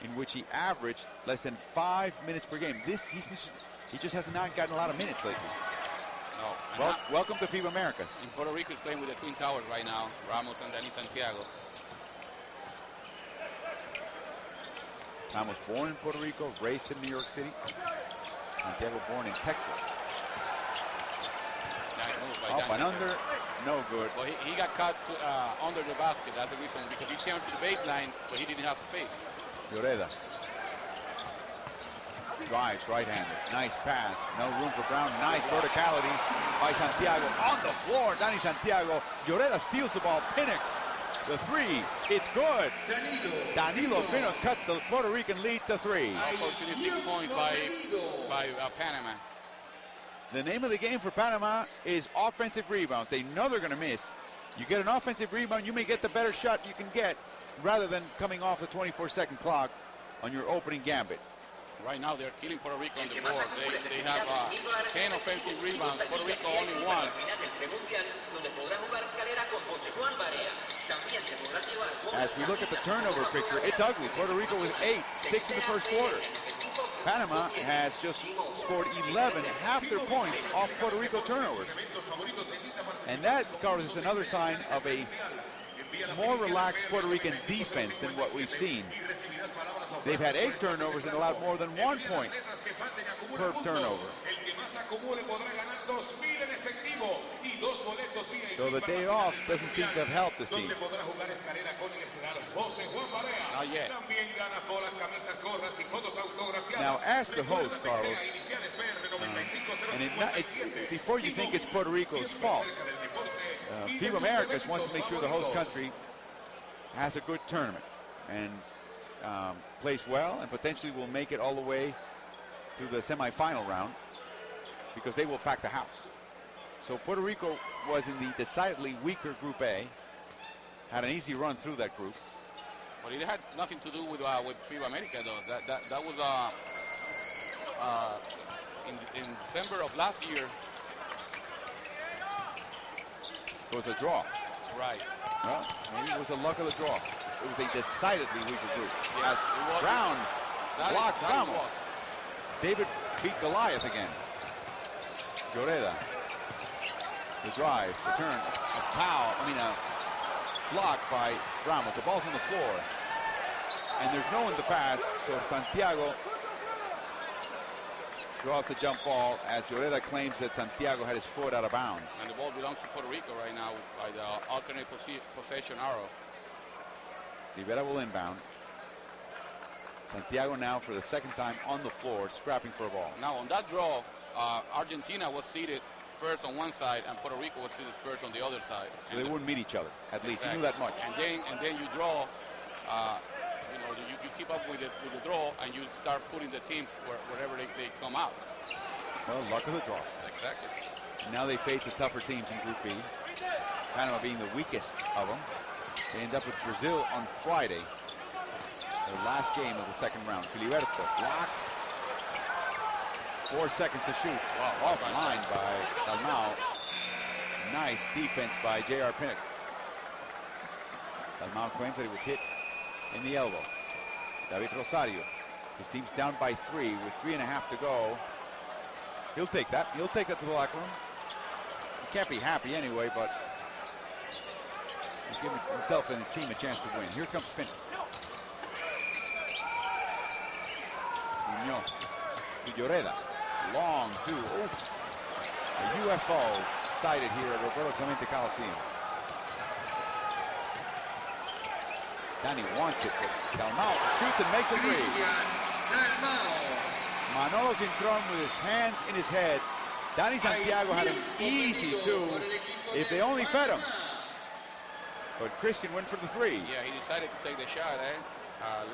in which he averaged less than 5 minutes per game. He just has not gotten a lot of minutes lately. No. Well, welcome to FIBA Americas. And Puerto Rico is playing with the Twin Towers right now, Ramos and Danny Santiago. Tom was born in Puerto Rico, raised in New York City. Santiago born in Texas. Up and under, no good. Well, he got caught under the basket. That's the reason, because he came to the baseline, but he didn't have space. Lloreda drives right-handed. Nice pass. No room for Brown. Nice verticality by Santiago. On the floor, Danny Santiago. Lloreda steals the ball. Pinnock, the three. It's good. Danilo Pinnock cuts the Puerto Rican lead to 3. Opportunistic points by Panama. The name of the game for Panama is offensive rebounds. They know they're going to miss. You get an offensive rebound, you may get the better shot you can get rather than coming off the 24-second clock on your opening gambit. Right now they're killing Puerto Rico on the board. They have 10 offensive rebounds. Puerto Rico only 1. As we look at the turnover picture, it's ugly. Puerto Rico was 8, 6 in the first quarter. Panama has just scored 11, half their points off Puerto Rico turnovers. And that, Carlos, is another sign of a more relaxed Puerto Rican defense than what we've seen. They've had 8 turnovers and allowed more than 1 point per turnover. So the day off doesn't seem to have helped this team. Not yet. Now ask the host, Carlos, and before you think it's Puerto Rico's fault, FIBA Americas wants to make sure the host country has a good tournament and plays well and potentially will make it all the way to the semifinal round because they will pack the house. So Puerto Rico was in the decidedly weaker Group A, had an easy run through that group. But it had nothing to do with FIBA America, though. That was in December of last year. It was a draw. Right. Well, maybe it was the luck of the draw. It was a decidedly weaker group. Yes, Brown blocks Ramos. Was. David beat Goliath again. Lloreda. The drive, return, a block by Ramos. The ball's on the floor. And there's no one to pass, so Santiago draws the jump ball as Lloreda claims that Santiago had his foot out of bounds. And the ball belongs to Puerto Rico right now by the alternate possession arrow. Rivera will inbound. Santiago now for the second time on the floor, scrapping for a ball. Now on that draw, Argentina was seated first on one side and Puerto Rico was seated first on the other side. So they wouldn't meet each other, at least. You knew that much. And then you draw, you keep up with the draw and you start putting the teams wherever they come out. Well, luck of the draw. Exactly. Now they face the tougher teams in Group B. Panama being the weakest of them. They end up with Brazil on Friday. Their last game of the second round. Filiberto blocked. 4 seconds to shoot. Wow, offline by Dalmau. Nice defense by J.R. Pinnock. Dalmau claims that he was hit in the elbow. David Rosario. His team's down by 3 with 3.5 to go. He'll take that. He'll take that to the locker room. He can't be happy anyway, but he's giving himself and his team a chance to win. Here comes Pinnock. Munoz to Lloreda. Long two. Oof. A UFO sighted here at Roberto Clemente Coliseum. Danny wants it, but Dalmau shoots and makes a three. Manolos in front with his hands in his head. Danny Santiago had an easy two if they only fed him. But Christian went for the three. Yeah, he decided to take the shot,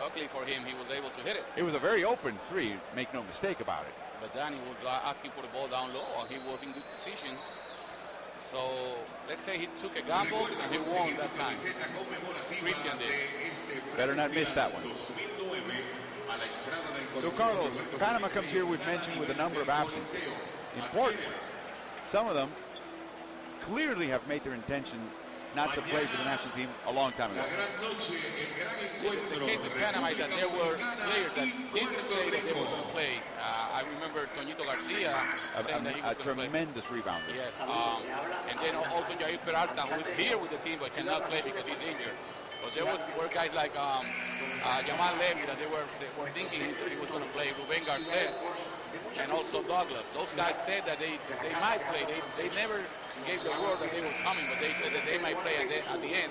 luckily for him, he was able to hit it. It was a very open three, make no mistake about it. But Danny was asking for the ball down low, and he was in good position. So let's say he took a gamble, and he won that time. Christian did. Better not miss that one. So Carlos, Panama comes here, we've mentioned, with a number of absences. Important. Some of them clearly have made their intention not to play for the national team a long time ago. The case with Panama is that there were players that didn't say that they were going to play. I remember Toñito Garcia saying that he was going to play. A tremendous rebounder. Yes. And then also Jair Peralta, who is here with the team but cannot play because he's injured. But there were guys like Jamal Levy that they were thinking he was going to play. Ruben Garces and also Douglas. Those guys said that they might play. They never gave the word that they were coming, but they said that they might play. At the end,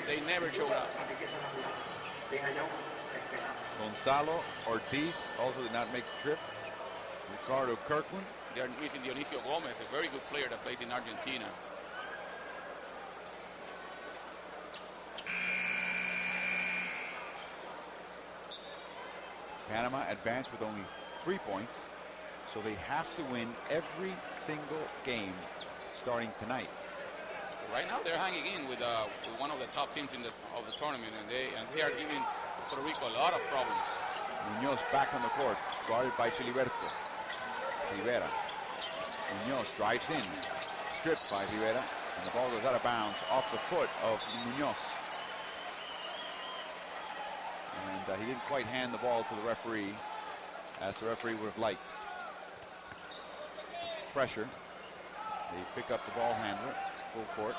they never showed up. Gonzalo Ortiz also did not make the trip. Ricardo Kirkland. They're missing Dionisio Gomez, a very good player that plays in Argentina. Panama advanced with only 3 points, so they have to win every single game starting tonight. Right now they're hanging in with one of the top teams of the tournament, and they are giving Puerto Rico a lot of problems. Munoz back on the court, guarded by Filiberto. Rivera. Munoz drives in, stripped by Rivera, and the ball goes out of bounds off the foot of Munoz. And he didn't quite hand the ball to the referee, as the referee would have liked. Pressure. They pick up the ball handler, full court.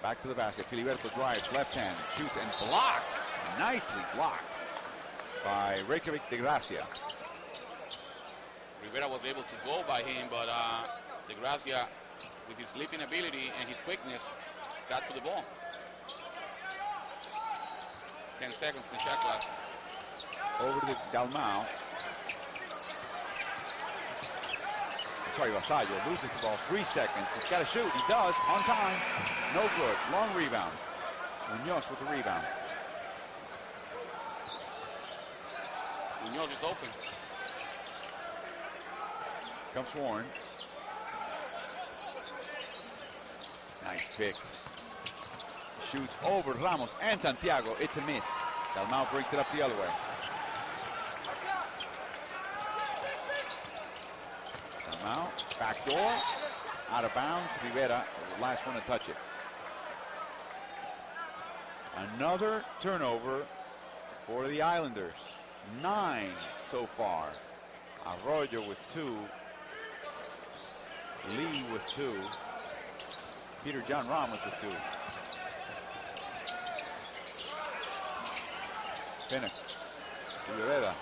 Back to the basket. Filiberto drives, left hand, shoots, and blocked. Nicely blocked by Reykjavik de Gracia. Rivera was able to go by him, but de Gracia, with his leaping ability and his quickness, got to the ball. 10 seconds in the shot clock. Over to Dalmau. Sorry, Vasallo loses the ball. 3 seconds. He's got to shoot. He does. On time. No good. Long rebound. Munoz with the rebound. Munoz is open. Comes Warren. Nice pick. Shoots over Ramos and Santiago. It's a miss. Dalmau breaks it up the other way. Backdoor, out of bounds. Rivera, the last one to touch it. Another turnover for the Islanders. 9 so far. Arroyo with 2. Lee with 2. Peter John Ramos with 2. Pinnock. Lloreda.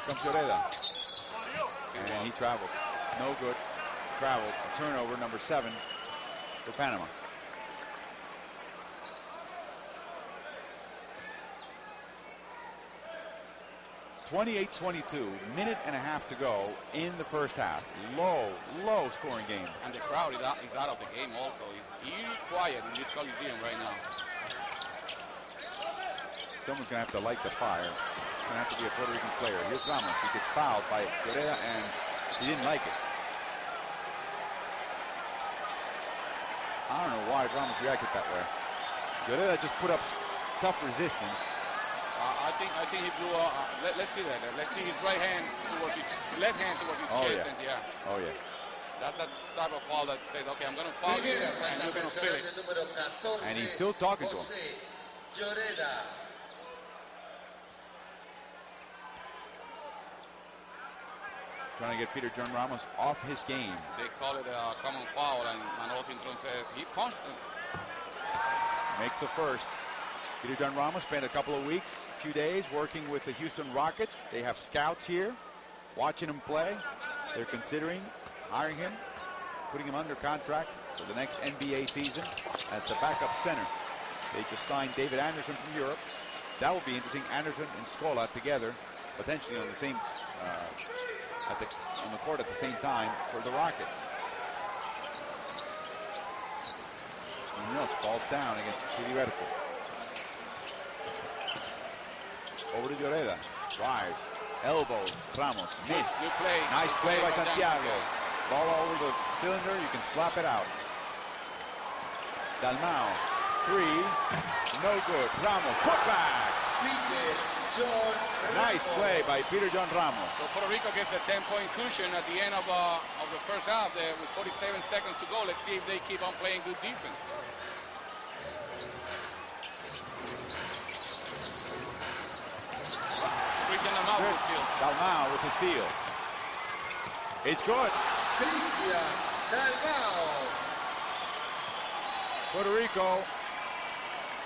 Here comes Lloreda. And he traveled. No good. Traveled. A turnover, number 7 for Panama. 28-22, minute and a half to go in the first half. Low scoring game. And the crowd is out of the game also. It's eerie quiet in this Coliseum right now. Someone's going to have to light the fire. It's going to have to be a Puerto Rican player. Here's Ramos. He gets fouled by Lloreda, and he didn't like it. I don't know why Ramos reacted that way. Lloreda just put up tough resistance. I think he blew. Let's see that. Let's see his right hand towards his left hand towards his chest. Yeah. And yeah. Oh yeah. That's that type of foul that says, okay, I'm going to foul you, and you're going to feel it. And he's still talking to him. Trying to get Peter John Ramos off his game. They call it a common foul, and Manuel Cintrón said he punched him. Makes the first. Peter John Ramos spent a couple of weeks, a few days, working with the Houston Rockets. They have scouts here, watching him play. They're considering hiring him, putting him under contract for the next NBA season as the backup center. They just signed David Anderson from Europe. That will be interesting. Anderson and Scola together, potentially on the same on the court at the same time for the Rockets. Munoz falls down against Theoretical. Over to Lloreda. Drives. Elbows. Ramos. Miss. Good play. Nice play by Santiago. Ball over the cylinder. You can slap it out. Dalmau. 3. No good. Ramos. Put back. Nice play by Peter John Ramos. So Puerto Rico gets a 10-point cushion at the end of the first half there with 47 seconds to go. Let's see if they keep on playing good defense. Dalmau with the steal. It's good. Puerto Rico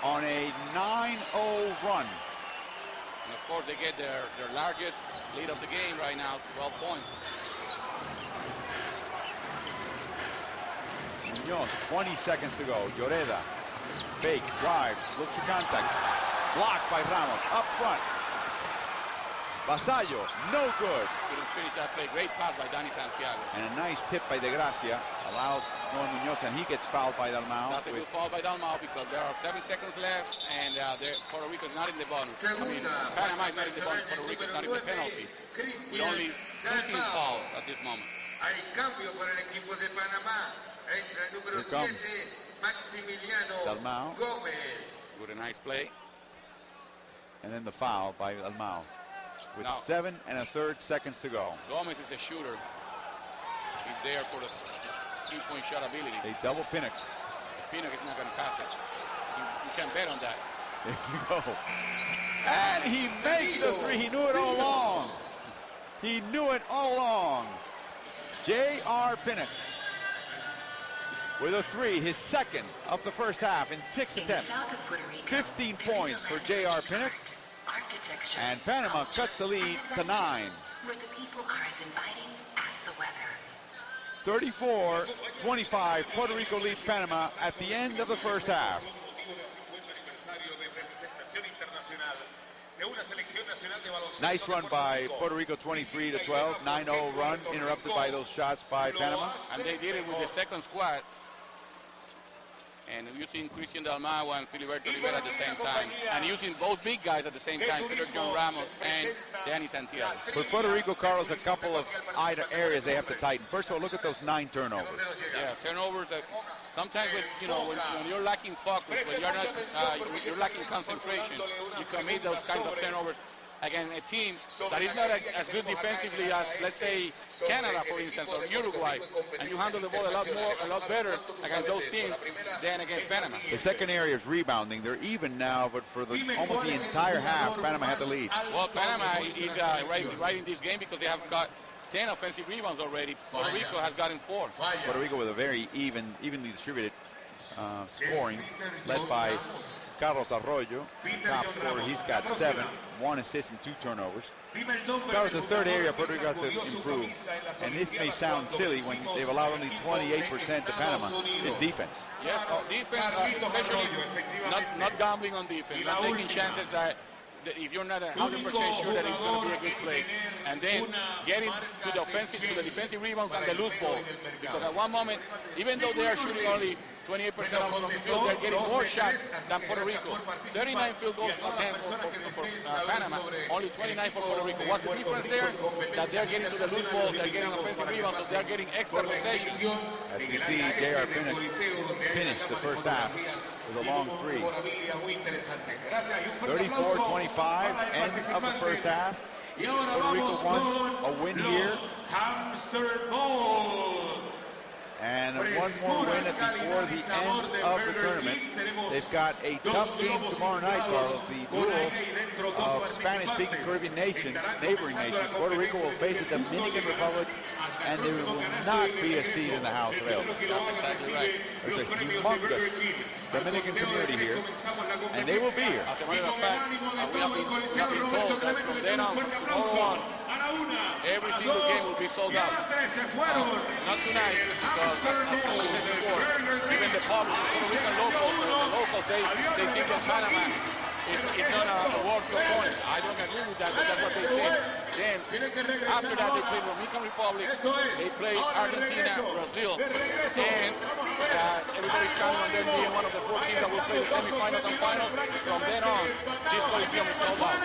on a 9-0 run. And of course, they get their largest lead of the game right now, 12 points. Munoz, 20 seconds to go. Lloreda fakes, drives, looks at contacts. Blocked by Ramos. Up front. Vasallo, no good. Couldn't finish that play. Great pass by Danny Santiago. And a nice tip by De Gracia allows Noel Munoz, and he gets fouled by Dalmau. That's a good foul by Dalmau because there are 7 seconds left, and Puerto Rico is not in the bonus. Panama is not in the bonus. Puerto Rico is not in the penalty. With only 2 team fouls at this moment. Hay cambio para el equipo de Panamá. Entra el número 7, Maximiliano Gómez. Good, a nice play. And then the foul by Dalmau. With 7 1/3 seconds to go. Gomez is a shooter. He's there for the 3-point shot ability. They double Pinnock. Pinnock is not going to pass it. You can't bet on that. There you go. And he makes the 3. He knew it all along. He knew it all along. J.R. Pinnock with a 3, his second of the first half in 6 attempts. 15 points for J.R. Pinnock. And Panama cuts the lead to 9. Where the people are as inviting as the weather. 34-25, Puerto Rico leads Panama at the end of the first half. Nice run by Puerto Rico, 23-12, 9-0 run, interrupted by those shots by Panama. And they did it with the second squad. And using Christian Dalmau and Filiberto Rivera at the same time. And using both big guys at the same time, Peter John Ramos and Danny Santiago. For Puerto Rico, Carlos, a couple of areas they have to tighten. First of all, look at those 9 turnovers. Yeah, turnovers. Sometimes when you're lacking focus, when you're lacking concentration, you commit those kinds of turnovers. against a team that is not as good defensively as, let's say, Canada, for instance, or Uruguay, and you handle the ball a lot better against those teams than against Panama. The second area is rebounding. They're even now, but for almost the entire half, Panama had the lead. Well, Panama is right in this game because they have got 10 offensive rebounds already. Puerto Rico has gotten 4. Puerto Rico with a very evenly distributed scoring, led by Carlos Arroyo, top scorer. He's got 7, 1 assist and 2 turnovers. Carlos, the third area Puerto Rico has to improve, and this may sound silly when they've allowed only 28% to Panama, is defense. Yes, defense, especially not gambling on defense, not taking chances that if you're not 100% sure that it's going to be a good play, and then getting to the defensive rebounds and the loose ball, because at one moment, even though they are shooting only 28% of the field, they're getting more shots than Puerto Rico. 39 field goals for Panama, only 29 for Puerto Rico. What's the difference there? That they're getting to the loose balls, they're getting offensive rebounds, so they're getting extra possessions. As we see, J.R. finish the first half with a long 3. 34-25, end of the first half. Puerto Rico wants a win here. And one more win before the end of the tournament. They've got a tough game tomorrow night, Carlos. The duel of Spanish-speaking Caribbean nations, neighboring nations. Puerto Rico will face the Dominican Republic, and there will not be a seat in the house available. There's a humongous Dominican community here, and they will be here. As a matter of fact, we have been told that from then on, from tomorrow on, every single game will be sold out. Not tonight, because as I said before, even the public, Puerto Rican locals, they think that Panama is not a world opponent. I don't agree with that, but that's what they think. Then, after that, they play Dominican Republic, they play Argentina, Brazil, and everybody's counting on them being one of the 4 teams that will play the semifinals and finals. From then on, this Coliseum is sold out.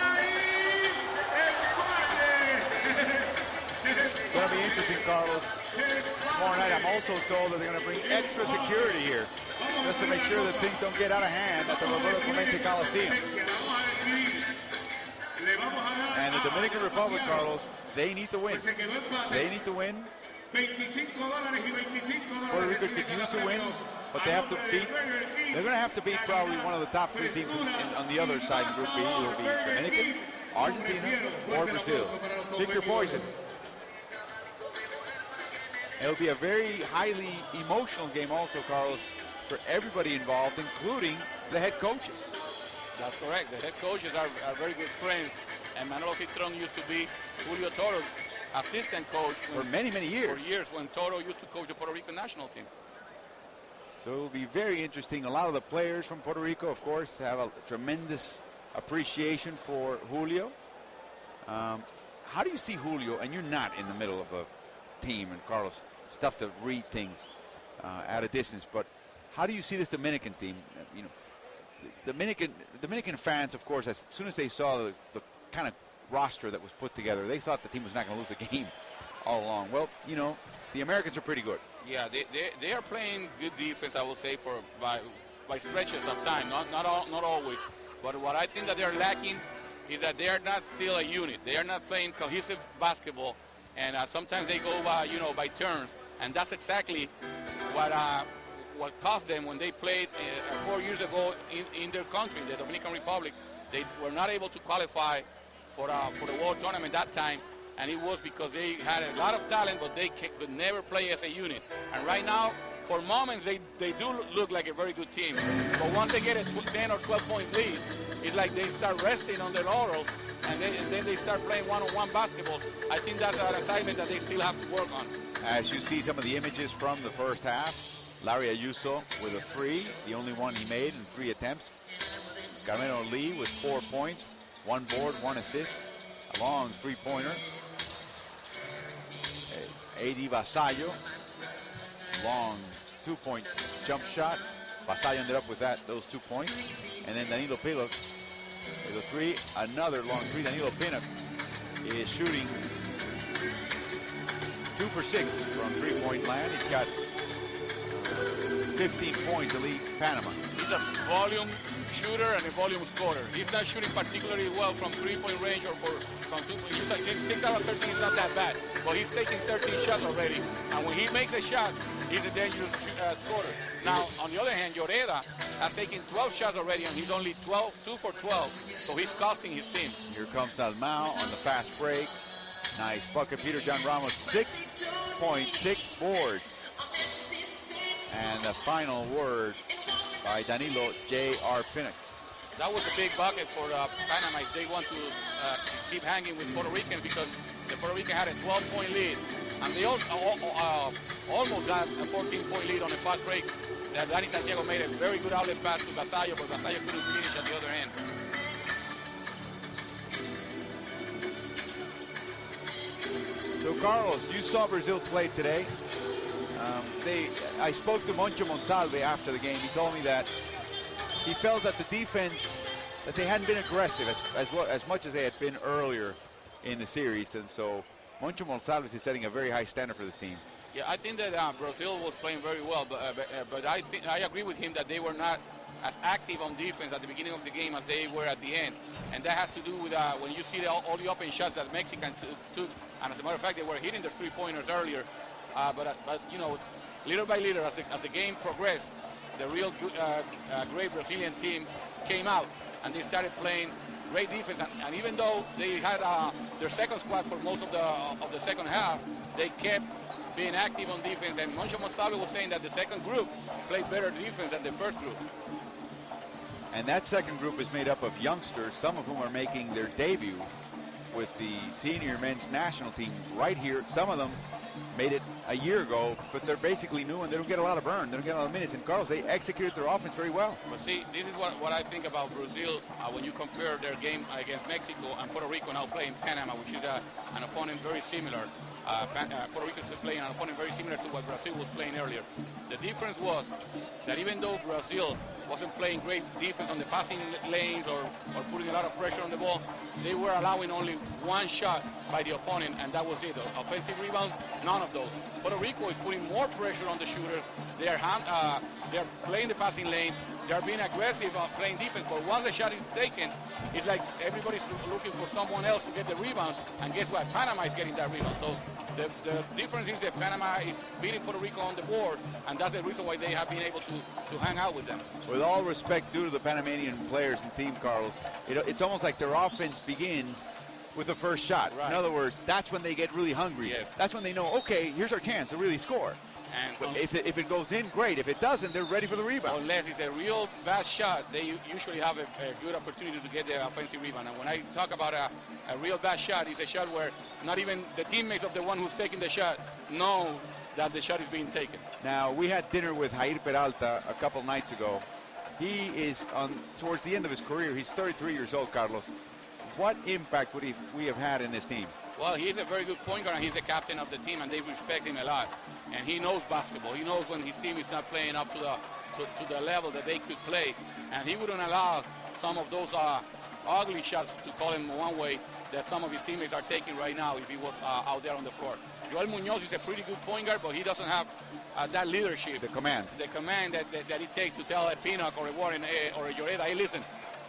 It's going to be interesting, Carlos. Tomorrow night, I'm also told that they're going to bring extra security here just to make sure that things don't get out of hand at the Roberto Clemente Coliseum. And the Dominican Republic, Carlos, they need to win. They need to win. Puerto Rico could use to win, but they have to beat. They're going to have to beat probably one of the top 3 teams on the other side in Group B. It will be Dominican, Argentina, or Brazil. Pick your poison. It'll be a very highly emotional game also, Carlos, for everybody involved, including the head coaches. That's correct. The head coaches are very good friends. And Manolo Citron used to be Julio Toro's assistant coach. For many, many years. For years, when Toro used to coach the Puerto Rican national team. So it'll be very interesting. A lot of the players from Puerto Rico, of course, have a tremendous appreciation for Julio. How do you see Julio, and you're not in the middle of a team, and Carlos, it's tough to read things at a distance, but how do you see this Dominican team? You know, Dominican fans, of course, as soon as they saw the kind of roster that was put together, they thought the team was not going to lose a game all along. Well, you know, the Americans are pretty good. Yeah, they are playing good defense, I will say, by stretches of time, not always. But what I think that they're lacking is that they are not still a unit. They are not playing cohesive basketball, and sometimes they go by turns, and that's exactly what cost them when they played 4 years ago in their country, the Dominican Republic. They were not able to qualify for the World Tournament that time, and it was because they had a lot of talent, but they could never play as a unit. And right now, for moments, they do look like a very good team. But once they get a 10 or 12-point lead, it's like they start resting on their laurels, and then they start playing one-on-one basketball. I think that's an assignment that they still have to work on. As you see some of the images from the first half, Larry Ayuso with a 3, the only one he made in 3 attempts. Carmelo Lee with 4 points, 1 board, 1 assist, a long 3-pointer. A.D. Vasallo, long 2-point jump shot. Vasallo ended up with those 2 points. And then Danilo Pina with a 3, another long 3. Danilo Pina is shooting 2 for 6 from 3-point land. He's got 15 points to lead Panama. He's He's a volume shooter and a volume scorer. He's not shooting particularly well from three-point range or from 2 point. He's like 6 out of 13 is not that bad, but he's taking 13 shots already. And when he makes a shot, he's a dangerous scorer. Now, on the other hand, Lloreda has taken 12 shots already, and he's only 2 for 12, so he's costing his team. Here comes Dalmau on the fast break. Nice bucket. Peter John Ramos, 6.6 boards. And the final word by Danilo J.R. Pinnock. That was a big bucket for Panama. They want to keep hanging with Puerto Rican because the Puerto Rican had a 12-point lead. And they also almost got a 14-point lead on the fast break. Danny Santiago made a very good outlet pass to Vasallo, but Vasallo couldn't finish at the other end. So, Carlos, you saw Brazil play today. I spoke to Moncho Monsalve after the game. He told me that he felt that the defense, that they hadn't been aggressive as much as they had been earlier in the series. And so Moncho Monsalve is setting a very high standard for this team. Yeah, I think that Brazil was playing very well, but I agree with him that they were not as active on defense at the beginning of the game as they were at the end. And that has to do with when you see all the open shots that Mexicans took. And as a matter of fact, they were hitting their three-pointers earlier. But you know, little by little, as the game progressed, the real great Brazilian team came out, and they started playing great defense. And even though they had their second squad for most of the second half, they kept being active on defense. And Moncho Monsalve was saying that the second group played better defense than the first group. And that second group is made up of youngsters, some of whom are making their debut with the senior men's national team right here. Some of them made it a year ago, but they're basically new and they don't get a lot of burn. They don't get a lot of minutes. And Carlos, they executed their offense very well. But see, this is what I think about Brazil when you compare their game against Mexico and Puerto Rico now playing Panama, which is an opponent very similar. Puerto Rico is playing an opponent very similar to what Brazil was playing earlier. The difference was that even though Brazil wasn't playing great defense on the passing lanes or putting a lot of pressure on the ball, they were allowing only one shot by the opponent, and that was it. Offensive rebounds, none of those. Puerto Rico is putting more pressure on the shooter. They're playing the passing lane. They're being aggressive playing defense, but once the shot is taken, it's like everybody's looking for someone else to get the rebound, and guess what? Panama is getting that rebound. So the difference is that Panama is beating Puerto Rico on the board, and that's the reason why they have been able to hang out with them. With all respect due to the Panamanian players and team, Carlos, it's almost like their offense begins with the first shot. Right. In other words, that's when they get really hungry. Yes. That's when they know, okay, here's our chance to really score. And if it goes in, great. If it doesn't, they're ready for the rebound. Unless it's a real bad shot, they usually have a good opportunity to get the offensive rebound. And when I talk about a real bad shot, it's a shot where not even the teammates of the one who's taking the shot know that the shot is being taken. Now, we had dinner with Jair Peralta a couple nights ago. He is towards the end of his career. He's 33 years old, Carlos. What impact would we have had in this team? Well, he's a very good point guard, and he's the captain of the team, and they respect him a lot. And he knows basketball. He knows when his team is not playing up to the level that they could play. And he wouldn't allow some of those ugly shots, to call him one way, that some of his teammates are taking right now if he was out there on the floor. Joel Munoz is a pretty good point guard, but he doesn't have that leadership. The command. The command that it takes to tell a Pinnock or a Warren or a Lloreda, hey, listen,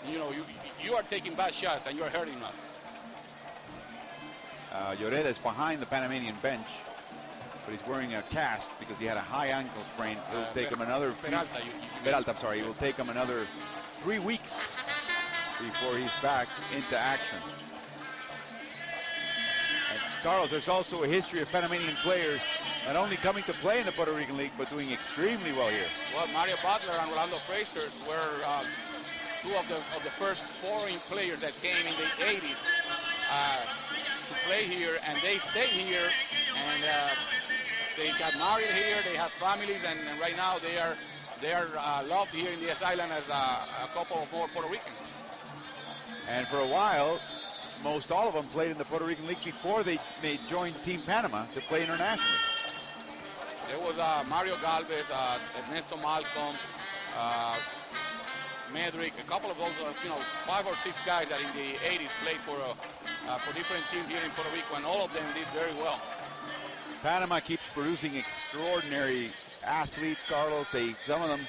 you are taking bad shots and you're hurting us. Lloreda is behind the Panamanian bench, but he's wearing a cast because he had a high ankle sprain. It will take him another Peralta, I'm sorry. It will take him another 3 weeks before he's back into action. And Carlos, there's also a history of Panamanian players not only coming to play in the Puerto Rican League, but doing extremely well here. Well, Mario Butler and Rolando Frazier were two of the first foreign players that came in the 80s to play here, and they stayed here, and they got married here, they have families, and right now they are loved here in the island as a couple of more Puerto Ricans. And for a while, most all of them played in the Puerto Rican League before they joined Team Panama to play internationally. There was Mario Galvez, Ernesto Malcolm, Medrick, a couple of those, 5 or 6 guys that in the 80s played for different teams here in Puerto Rico, and all of them did very well. Panama keeps producing extraordinary athletes, Carlos. Some of them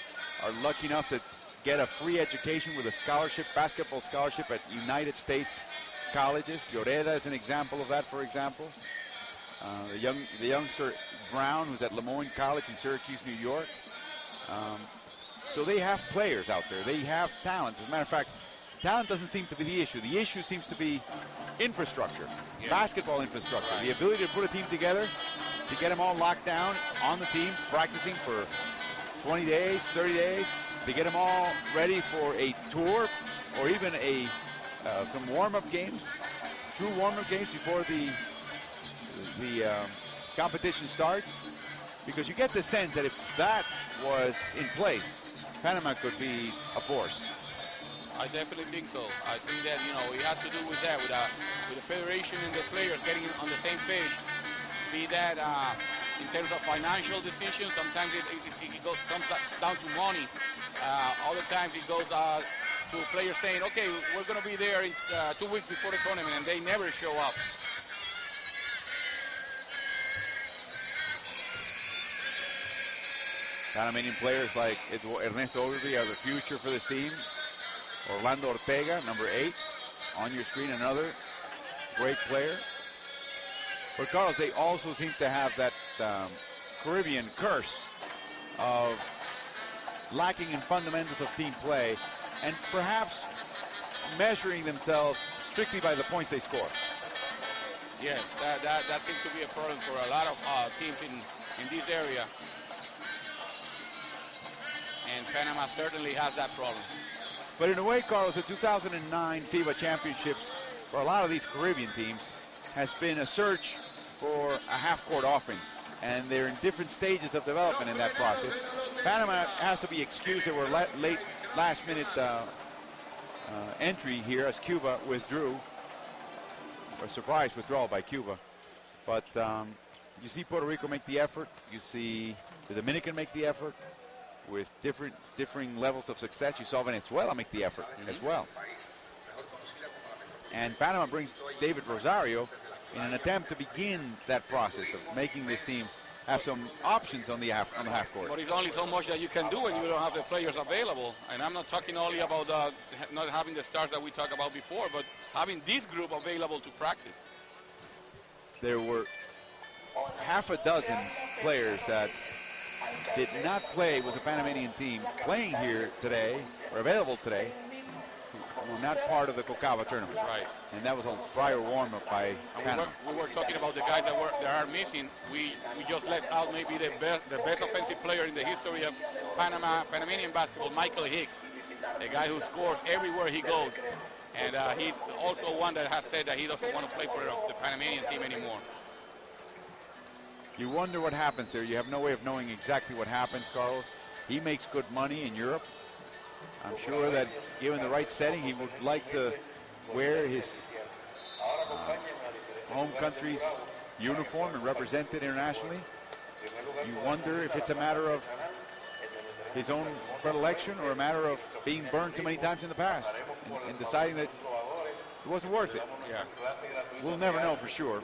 are lucky enough that get a free education with a scholarship, basketball scholarship at United States colleges. Lloreda is an example of that, for example. The youngster Brown, who's at Lemoyne College in Syracuse, New York. So they have players out there. They have talent. As a matter of fact, talent doesn't seem to be the issue. The issue seems to be infrastructure, basketball infrastructure, the ability to put a team together, to get them all locked down on the team, practicing for 20 days, 30 days, to get them all ready for a tour or even some warm-up games, true warm-up games before the competition starts. Because you get the sense that if that was in place, Panama could be a force. I definitely think so. I think that, it has to do with that, with the federation and the players getting on the same page. Be that in terms of financial decisions, sometimes it comes down to money. Other times it goes to players saying, okay, we're going to be there 2 weeks before the tournament, and they never show up. Panamanian players like Ernesto Ogilvy are the future for this team. Orlando Ortega, number 8, on your screen, another great player. But Carlos, they also seem to have that Caribbean curse of lacking in fundamentals of team play and perhaps measuring themselves strictly by the points they score. Yes, that seems to be a problem for a lot of teams in this area. And Panama certainly has that problem. But in a way, Carlos, the 2009 FIBA championships for a lot of these Caribbean teams has been a search for a half-court offense. And they're in different stages of development in that process. Panama has to be excused. They were late last-minute entry here as Cuba withdrew. A surprise withdrawal by Cuba. But you see Puerto Rico make the effort. You see the Dominican make the effort. With differing levels of success. You saw Venezuela make the effort as well. And Panama brings David Rosario in an attempt to begin that process of making this team have some options on the half court. But it's only so much that you can do when you don't have the players available. And I'm not talking only about not having the stars that we talked about before, but having this group available to practice. There were half a dozen players that did not play with the Panamanian team playing here today, or available today, who were not part of the Cocaba tournament. Right. And that was a prior warm-up by Panama. We were talking about the guys that are missing. We just let out maybe the best offensive player in the history of Panamanian basketball, Michael Hicks, a guy who scores everywhere he goes. And he's also one that has said that he doesn't want to play for the Panamanian team anymore. You wonder what happens there. You have no way of knowing exactly what happens, Carlos. He makes good money in Europe. I'm sure that given the right setting, he would like to wear his home country's uniform and represent it internationally. You wonder if it's a matter of his own predilection or a matter of being burned too many times in the past and deciding that it wasn't worth it. Yeah. We'll never know for sure.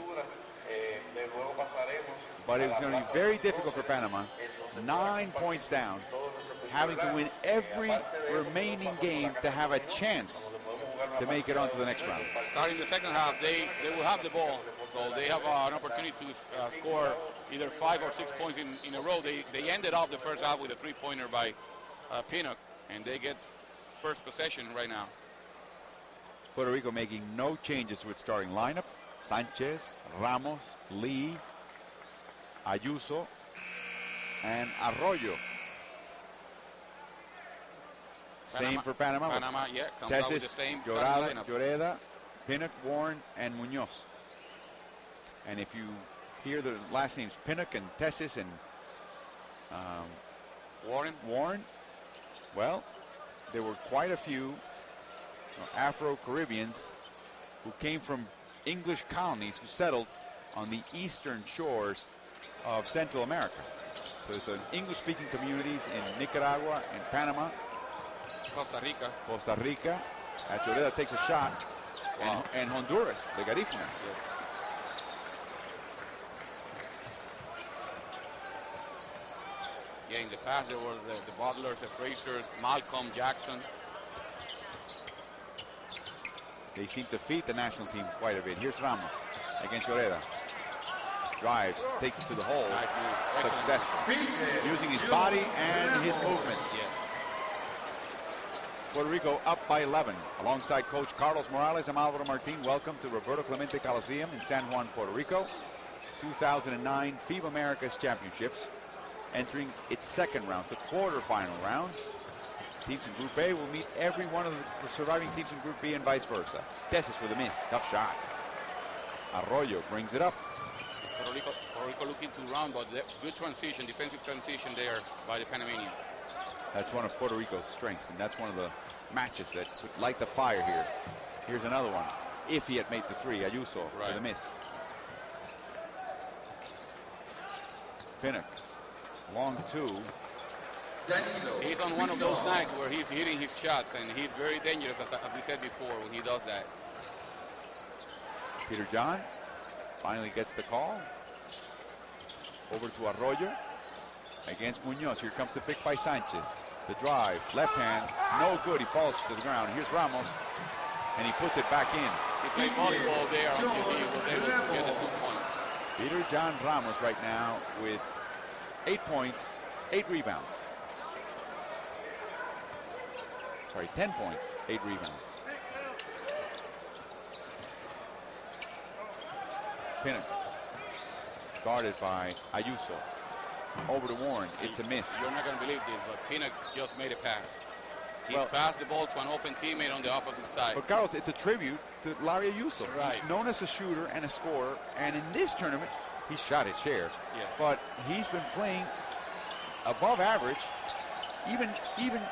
But it was going to be very difficult for Panama. 9 points down, having to win every remaining game to have a chance to make it on to the next round. Starting the second half, they will have the ball, so they have an opportunity to score either 5 or 6 points in a row. They ended off the first half with a three-pointer by Pinnock, and they get first possession right now. Puerto Rico making no changes to its starting lineup. Sanchez, Ramos, Lee, Ayuso, and Arroyo. Same for Panama. Panama, yeah, comes out with the same lineup. Lloreda, Pinnock, Warren, and Munoz. And if you hear the last names, Pinnock and Tessis and Warren, well, there were quite a few Afro-Caribbeans who came from English colonies who settled on the eastern shores of Central America. So it's an English-speaking communities in Nicaragua and Panama. Costa Rica. Lloreda takes a shot. Wow. And Honduras, the Garífunas. Yes. Yeah, in the past there were the Butlers, the Frasers, Malcolm, Jackson. They seem to feed the national team quite a bit. Here's Ramos against Lloreda. Drives, takes it to the hole. Nice, successful. Using his body and his movements. Yes. Puerto Rico up by 11. Alongside Coach Carlos Morales, I'm Alvaro Martin. Welcome to Roberto Clemente Coliseum in San Juan, Puerto Rico. 2009 FIBA Americas Championships. Entering its second round, the quarterfinal rounds. Teams in Group A will meet every one of the surviving teams in Group B and vice versa. Tesis with a miss. Tough shot. Arroyo brings it up. Puerto Rico looking to round, but good transition, defensive transition there by the Panamanians. That's one of Puerto Rico's strengths, and that's one of the matches that could light the fire here. Here's another one. If he had made the three, Ayuso with a miss. Pinnock, long two. He's on one of those nights where he's hitting his shots, and he's very dangerous, as we said before, when he does that. Peter John finally gets the call. Over to Arroyo against Munoz. Here comes the pick by Sanchez. The drive, left hand, no good. He falls to the ground. Here's Ramos, and he puts it back in. He played volleyball there until he was able to get the 2 points. Peter John Ramos right now with 8 points, 8 rebounds. Sorry, 10 points, 8 rebounds. Pinnock, guarded by Ayuso. Over to Warren, it's a miss. You're not going to believe this, but Pinnock just made a pass. He passed the ball to an open teammate on the opposite side. But Carlos, it's a tribute to Larry Ayuso. Right. He's known as a shooter and a scorer, and in this tournament, he shot his share. Yes. But he's been playing above average, even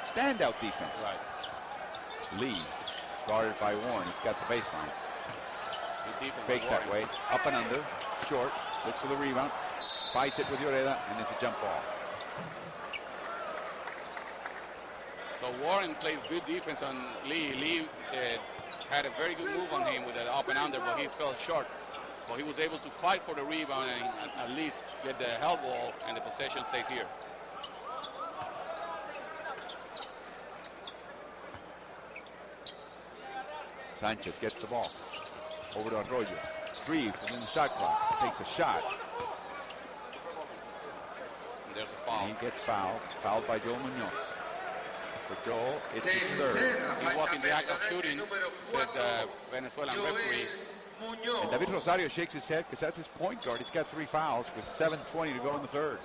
standout defense. Right. Lee, guarded by Warren. He's got the baseline. Fakes that way, up and under, short, looks for the rebound, fights it with Lloreda, and it's a jump ball. So Warren plays good defense on Lee. Lee had a very good move on him with the up and under, but he fell short. But he was able to fight for the rebound and at least get the help ball, and the possession stays here. Sanchez gets the ball. Over to Arroyo. 3 within the shot clock. Takes a shot. And there's a foul. And he gets fouled. Fouled by Joel Munoz. For Joel, it's his third. He was in the act of shooting, said the Venezuelan referee. And David Rosario shakes his head because that's his point guard. He's got 3 fouls with 7:20 to go in the third.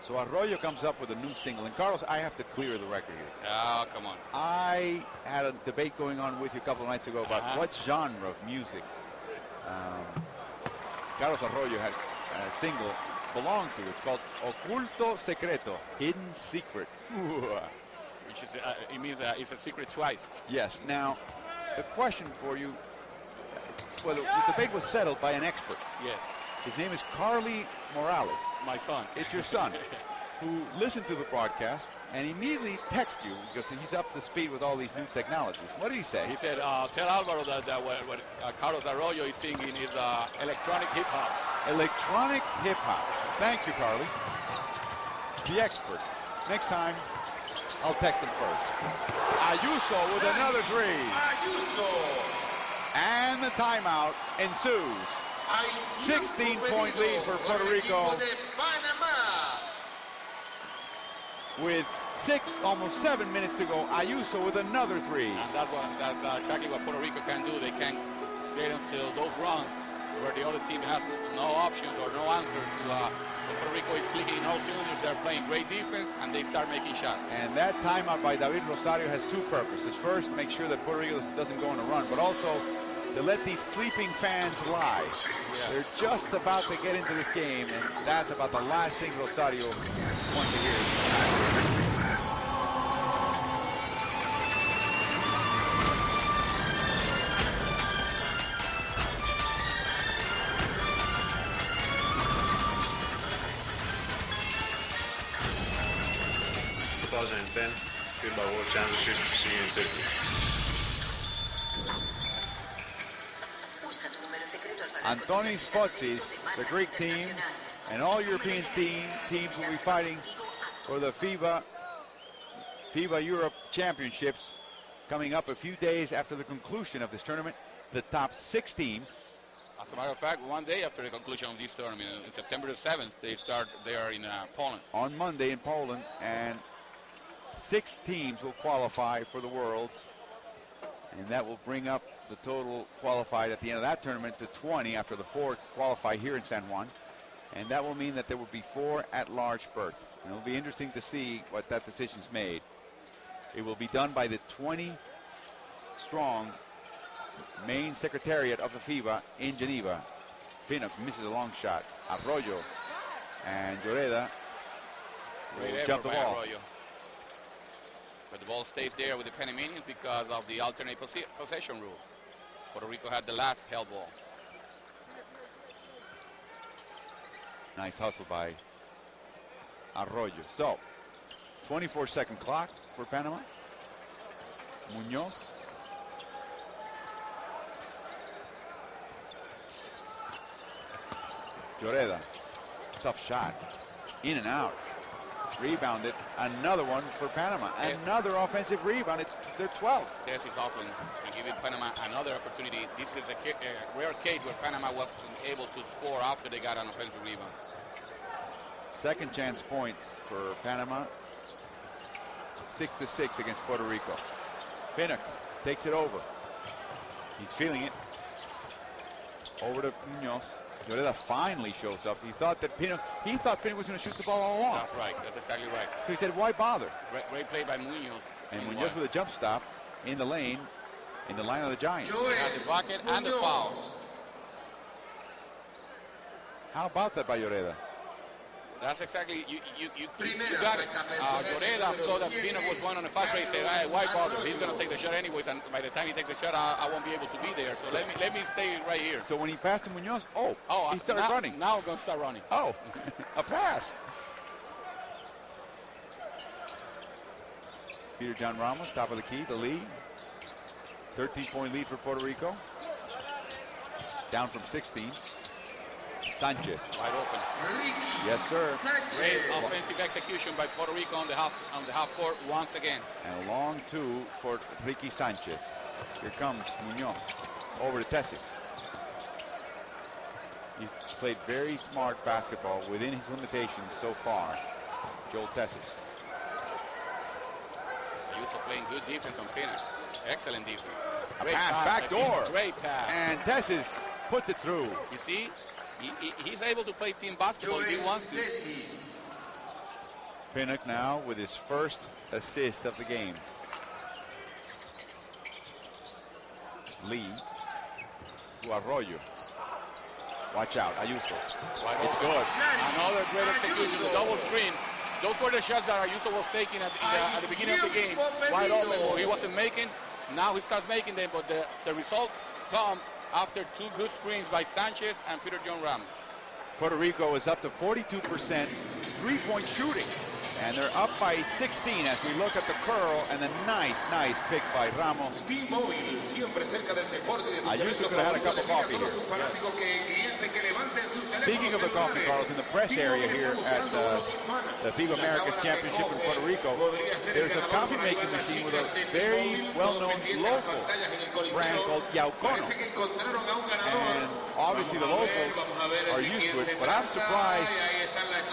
So Arroyo comes up with a new single. And Carlos, I have to clear the record here. Oh, come on. I had a debate going on with you a couple of nights ago about what genre of music Carlos Arroyo had a single belonged to. It's called Oculto Secreto, Hidden Secret. Which is, it means it's a secret twice. Yes. Now, the question for you, well, the debate was settled by an expert. Yes. His name is Carly Morales. My son. It's your son, who listened to the broadcast and immediately texted you because he's up to speed with all these new technologies. What did he say? He said, tell Alvaro that what Carlos Arroyo is singing is electronic hip-hop. Electronic hip-hop. Thank you, Carly. The expert. Next time, I'll text him first. Ayuso with another 3. Ayuso. And the timeout ensues. 16-point lead for Puerto Rico. With almost 7 minutes to go. Ayuso with another 3. And that's exactly what Puerto Rico can do. They can get into those runs where the other team has no options or no answers. Puerto Rico is clicking in all cylinders. They're playing great defense, and they start making shots. And that timeout by David Rosario has 2 purposes. First, make sure that Puerto Rico doesn't go on a run, but also to let these sleeping fans lie. Yeah. They're just about to get into this game, and that's about the last thing Rosario wants to hear. FIBA World Championship in Turkey. Antonis Fotsis, the Greek team, And all European teams will be fighting for the FIBA Europe Championships coming up a few days after the conclusion of this tournament. The top 6 teams. As a matter of fact, one day after the conclusion of this tournament, on September the 7th, they are in Poland. On Monday in Poland, and 6 teams will qualify for the Worlds. And that will bring up the total qualified at the end of that tournament to 20 after the 4 qualify here in San Juan. And that will mean that there will be 4 at-large berths. And it'll be interesting to see what that decision's made. It will be done by the 20-strong main secretariat of the FIBA in Geneva. Pinnock misses a long shot. Arroyo and Lloreda will jump the ball. Arroyo. But the ball stays there with the Panamanians because of the alternate possession rule. Puerto Rico had the last held ball. Nice hustle by Arroyo. So, 24-second clock for Panama. Muñoz. Lloreda. Tough shot. In and out. Rebounded. Another one for Panama. Another offensive rebound. It's their 12th. This is awesome. And giving Panama another opportunity. This is a rare case where Panama wasn't able to score after they got an offensive rebound. Second chance points for Panama. 6-6 against Puerto Rico. Pinnock takes it over. He's feeling it. Over to Muñoz. Lloreda finally shows up. He thought Pinnock was going to shoot the ball all along. That's right. That's exactly right. So he said, why bother? Great play by Muñoz. And Muñoz with a jump stop in the lane, in the line of the Giants. He had the bucket and the foul. How about that by Lloreda? That's exactly, you got it. Lloreda saw that Pinnock was going on a fast break. He said, hey, why bother? He's going to take the shot anyways, and by the time he takes the shot, I won't be able to be there. So let me stay right here. So when he passed to Muñoz, he started running. Now I'm going to start running. Oh, a pass. Peter John Ramos, top of the key, the lead. 13-point lead for Puerto Rico. Down from 16. Sanchez. Wide open. Yes, sir. Great offensive execution by Puerto Rico on the half court once again. And a long 2 for Ricky Sanchez. Here comes Muñoz. Over to Tessis. He's played very smart basketball within his limitations so far. Joel Tessis. Used playing good defense on Pinnock. Excellent defense. A pass, back door. Great pass. And Tessis puts it through. You see? He's able to play team basketball if he wants to. Pinnock now with his first assist of the game. Lee to Arroyo. Watch out, Ayuso. It's good. Another great execution, the double screen. Those were the shots that Ayuso was taking at the beginning of the game. Wide open, he wasn't making. Now he starts making them, but the result comes after 2 good screens by Sanchez and Peter John Ramos. Puerto Rico is up to 42% three-point shooting. And they're up by 16 as we look at the curl and the nice pick by Ramos. Ayuso could have had a cup of coffee here. Speaking of the coffee, Carlos, in the press area here at the FIBA Americas Championship in Puerto Rico, there's a coffee making machine with a very well-known local brand called Yaucono. And obviously the locals are used to it, but I'm surprised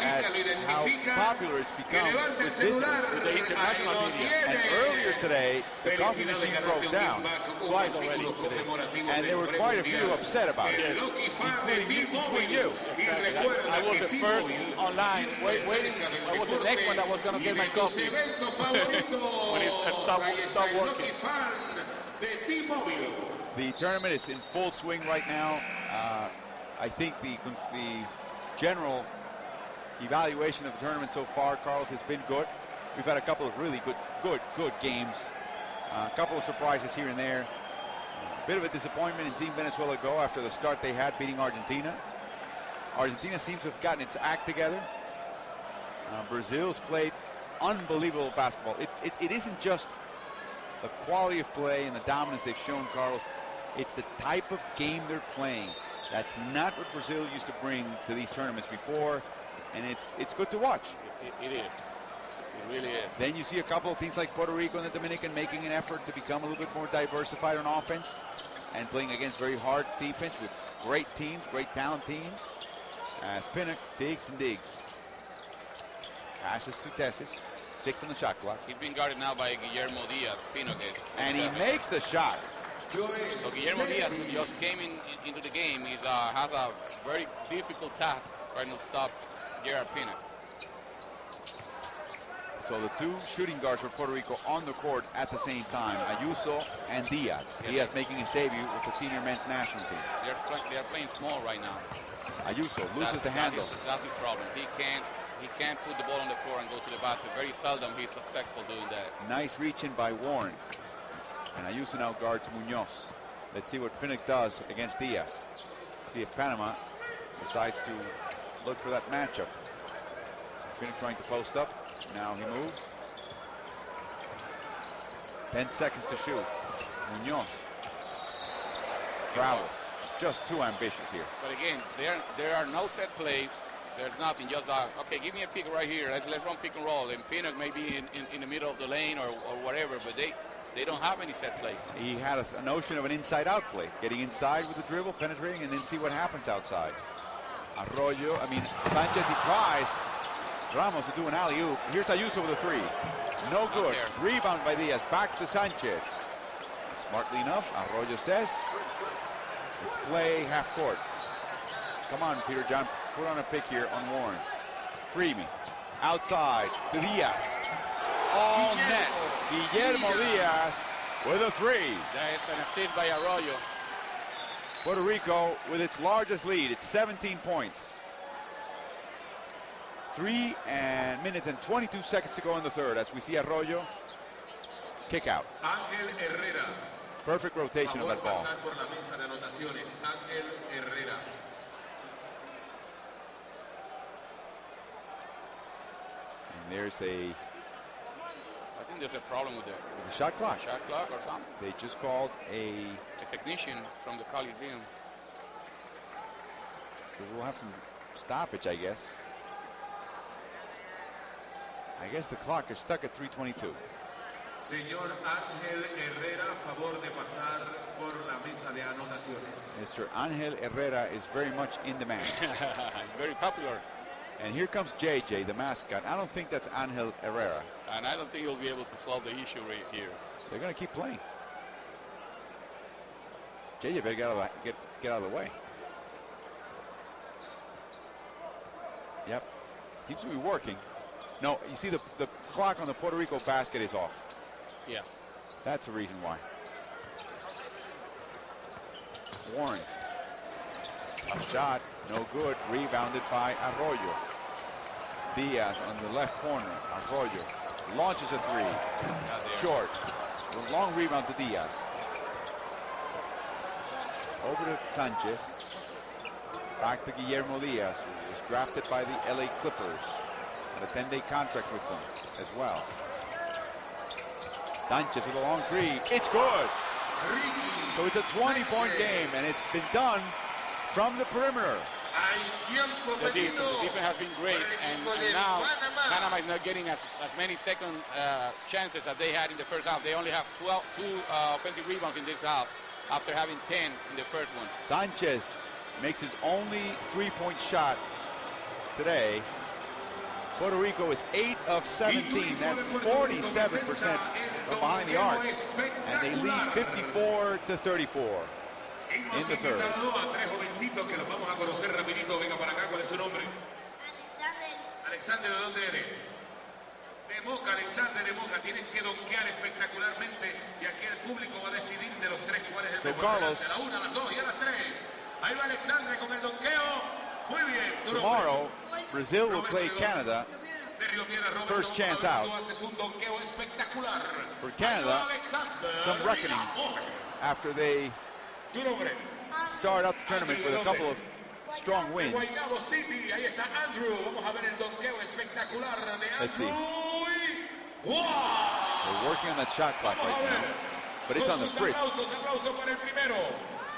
at how popular it's become with the international media. And earlier today, the coffee machine broke down twice already today. And there were quite a few upset about it, including you. I was the first online waiting. I was the next one that was going to get my coffee when it stopped working. The tournament is in full swing right now. I think the general evaluation of the tournament so far, Carlos, has been good. We've had a couple of really good games. A couple of surprises here and there. A bit of a disappointment in seeing Venezuela go after the start they had beating Argentina. Argentina seems to have gotten its act together. Brazil's played unbelievable basketball. It isn't just the quality of play and the dominance they've shown, Carlos. It's the type of game they're playing. That's not what Brazil used to bring to these tournaments before, and it's good to watch. It is. It really is. Then you see a couple of teams like Puerto Rico and the Dominican making an effort to become a little bit more diversified on offense and playing against very hard defense with great teams, great talent teams. As Pinnock digs and digs. Passes to Tessis. 6 on the shot clock. He's being guarded now by Guillermo Diaz. Pinnock is. And he makes the shot. So Guillermo Diaz just came into the game. He has a very difficult task trying to stop Gerard Pinnock. So the two shooting guards for Puerto Rico on the court at the same time, Ayuso and Diaz. Yes. Diaz making his debut with the senior men's national team. They're playing small right now. Ayuso loses the handle. That's his problem. He can't put the ball on the floor and go to the basket. Very seldom he's successful doing that. Nice reach in by Warren. And Ayuso now guards Munoz. Let's see what Pinnock does against Diaz. See if Panama decides to look for that matchup. Pinnock trying to post up. Now he moves. 10 seconds to shoot. Munoz travels. Just too ambitious here. But again, there are no set plays. There's nothing. Just okay, give me a pick right here. Let's run pick and roll. And Pinnock may be in the middle of the lane or whatever, but they don't have any set plays. He had a notion of an inside-out play, getting inside with the dribble, penetrating, and then see what happens outside. Sanchez, he tries. Ramos will do an alley-oop. Here's Ayuso with a three. No good. Rebound by Diaz. Back to Sanchez. Smartly enough, Arroyo says, let's play half court. Come on, Peter John. Put on a pick here on Warren. Freeman. Outside to Diaz. All net. Guillermo Diaz with a three. That's an assist by Arroyo. Puerto Rico with its largest lead. It's 17 points. 3 minutes and 22 seconds to go in the third as we see Arroyo kick out. Ángel Herrera. Perfect rotation of that ball. Por la mesa de anotaciones. Ángel Herrera. And there's a... I think there's a problem with the shot clock. Shot clock or something. They just called a technician from the Coliseum. So we'll have some stoppage, I guess. I guess the clock is stuck at 3:22. Señor Ángel Herrera, favor de pasar por la mesa de anotaciones. Mr. Ángel Herrera is very much in demand. Very popular. And here comes JJ, the mascot. I don't think that's Ángel Herrera. And I don't think he'll be able to solve the issue right here. They're going to keep playing. JJ better get out of the way. Yep. Seems to be working. No, you see the clock on the Puerto Rico basket is off. Yes. That's the reason why. Warren. Tough shot. No good. Rebounded by Arroyo. Diaz on the left corner. Arroyo launches a three. Short. A long rebound to Diaz. Over to Sanchez. Back to Guillermo Diaz, who was drafted by the LA Clippers. A 10-day contract with them as well. Sanchez with a long three. It's good. So it's a 20-point game, and it's been done from the perimeter. The defense has been great, and now Panama is not getting as many second chances as they had in the first half. They only have 2 offensive rebounds in this half after having 10 in the first one. Sanchez makes his only three-point shot today. Puerto Rico is 8 of 17. That's 47% from behind the arc. And they lead 54 to 34 in the third. Alexander, ¿de dónde eres? De Moca, Alexander de Moca. Tienes que donkear espectacularmente y aquí el público va a decidir de los 3 cuál es el mejor. Carlos, a la 1, a las 2 y a las 3. Ahí va Alexander con el donqueo. Muy bien. Tomorrow, Brazil will play Canada. First chance out. For Canada, some reckoning after they start out the tournament with a couple of strong wins. Let's see. They're working on that shot clock right now, but it's on the fritz.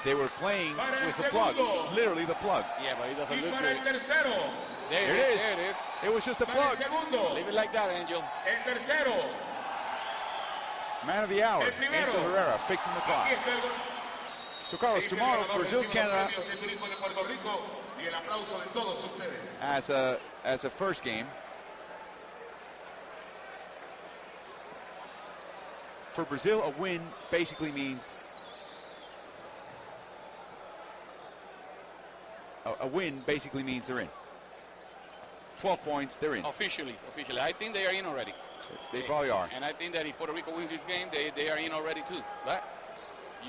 they were playing with the plug, literally the plug. Yeah, but it doesn't look good. There it is. It was just a plug. Leave it like that, Angel. Man of the hour, Angel Herrera, fixing the clock. So, Carlos, tomorrow, Brazil, Canada, as a first game. For Brazil, a win basically means they're in. 12 points, they're in. Officially. I think they are in already. They probably are. And I think that if Puerto Rico wins this game, they are in already too. But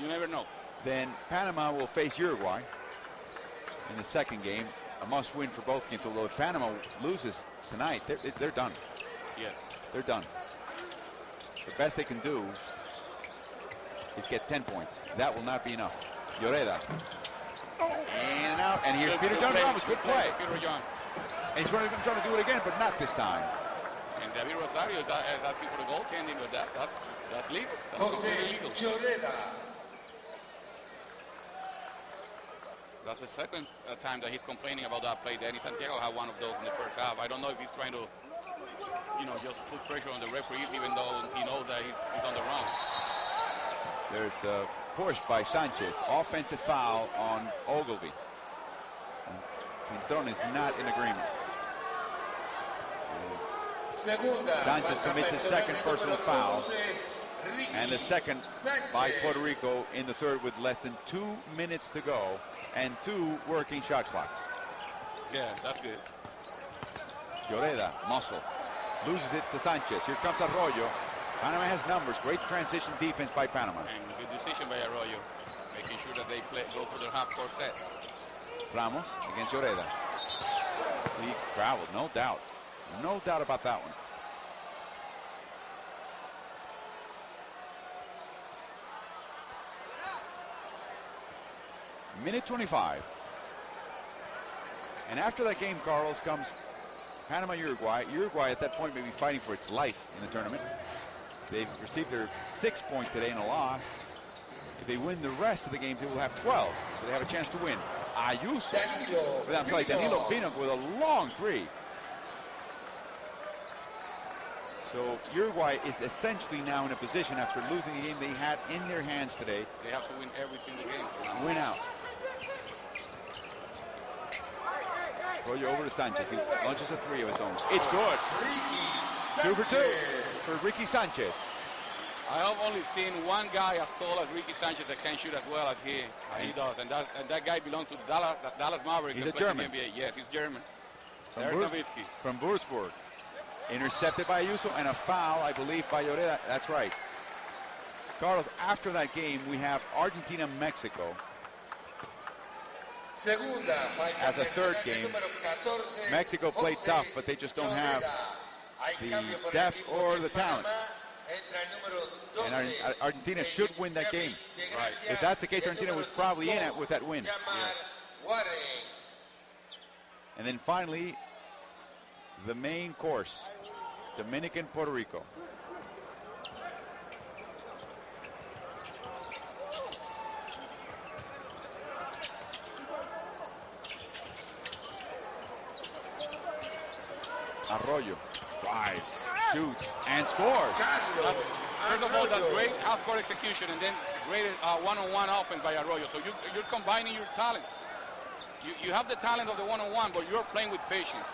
you never know. Then Panama will face Uruguay in the second game. A must-win for both teams. Although if Panama loses tonight, they're done. Yes. They're done. The best they can do is get 10 points. That will not be enough. Lloreda. In and out. And here's Peter John Ramos. Good play. Peter John. And he's trying to do it again, but not this time. And David Rosario is asking for the goaltending, but that's legal. That's illegal. That's the second time that he's complaining about that play. Danny Santiago had one of those in the first half. I don't know if he's trying to, just put pressure on the referees, even though he knows that he's on the run. There's a push by Sanchez. Offensive foul on Ogilvy. Cintrón is not in agreement. Sanchez commits his second personal foul, and the second by Puerto Rico in the third with less than 2 minutes to go and 2 working shot clocks. Yeah, that's good. Lloreda, muscle, loses it to Sanchez. Here comes Arroyo. Panama has numbers. Great transition defense by Panama. And good decision by Arroyo, making sure that they go to their half-court set. Ramos against Lloreda. He traveled, no doubt. No doubt about that one. Minute 25. And after that game, Carlos, comes Panama-Uruguay. Uruguay at that point may be fighting for its life in the tournament. They've received their 6th point today in a loss. If they win the rest of the games, they will have 12. So they have a chance to win. Danilo Pino with a long three. So Uruguay is essentially now in a position after losing the game they had in their hands today. They have to win every single game. Win out. Arroyo over to Sanchez. He launches a three of his own. It's good. 2 for 2 for Ricky Sanchez. I have only seen one guy as tall as Ricky Sanchez that can shoot as well as he does, and that guy belongs to Dallas Mavericks. He's a German. Yes, he's German. From Würzburg. Intercepted by Ayuso and a foul, I believe, by Lloreda. That's right. Carlos, after that game, we have Argentina-Mexico as a third game. Mexico played tough, but they just don't have the depth or the talent. And Argentina should win that game. Right. If that's the case, Argentina was probably in it with that win. Yes. And then finally, the main course, Dominican, Puerto Rico. Arroyo drives, shoots, and scores. First of all, that's great half-court execution, and then great one-on-one offense by Arroyo. So you're combining your talents. You have the talent of the one-on-one, but you're playing with patience.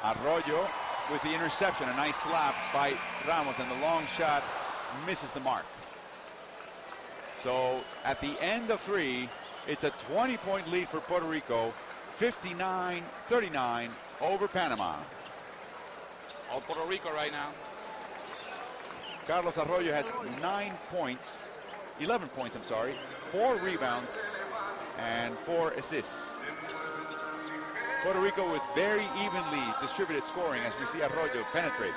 Arroyo with the interception, a nice slap by Ramos, and the long shot misses the mark. So at the end of 3, it's a 20-point lead for Puerto Rico, 59-39 over Panama. All Puerto Rico right now. Carlos Arroyo has 11 points, 4 rebounds, and 4 assists. Puerto Rico with very evenly distributed scoring as we see Arroyo penetrate.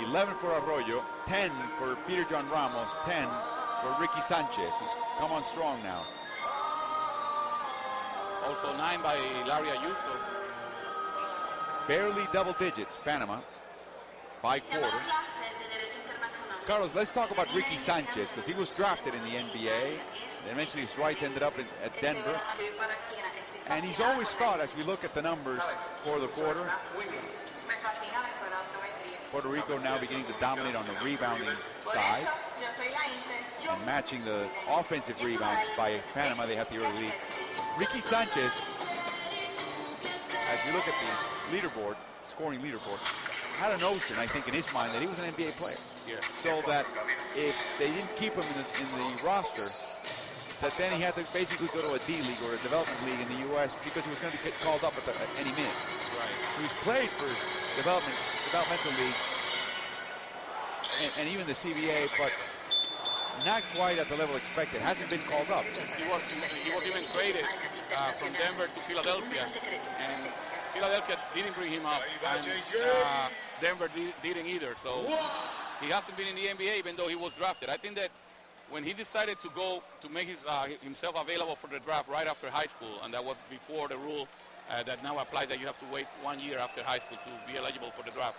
11 for Arroyo, 10 for Peter John Ramos, 10 for Ricky Sanchez, who's come on strong now. Also 9 by Larry Ayuso. Barely double digits, Panama, by quarter. Carlos, let's talk about Ricky Sanchez, because he was drafted in the NBA. And eventually his rights ended up at Denver. And he's always thought, as we look at the numbers for the quarter, Puerto Rico now beginning to dominate on the rebounding side and matching the offensive rebounds by Panama. They have the early lead. Ricky Sanchez, as we look at the leaderboard, scoring leaderboard, had a notion, I think, in his mind that he was an NBA player. Yeah. So that if they didn't keep him in the roster, that then he had to basically go to a D-League or a development league in the U.S. because he was going to get called up at any minute. Right. So he's played for developmental league and even the CBA, but not quite at the level expected. Hasn't been called up. He was even traded from Denver to Philadelphia, and Philadelphia didn't bring him up, and Denver didn't either. So he hasn't been in the NBA even though he was drafted. I think that when he decided to go to make himself available for the draft right after high school, and that was before the rule that now applies that you have to wait 1 year after high school to be eligible for the draft.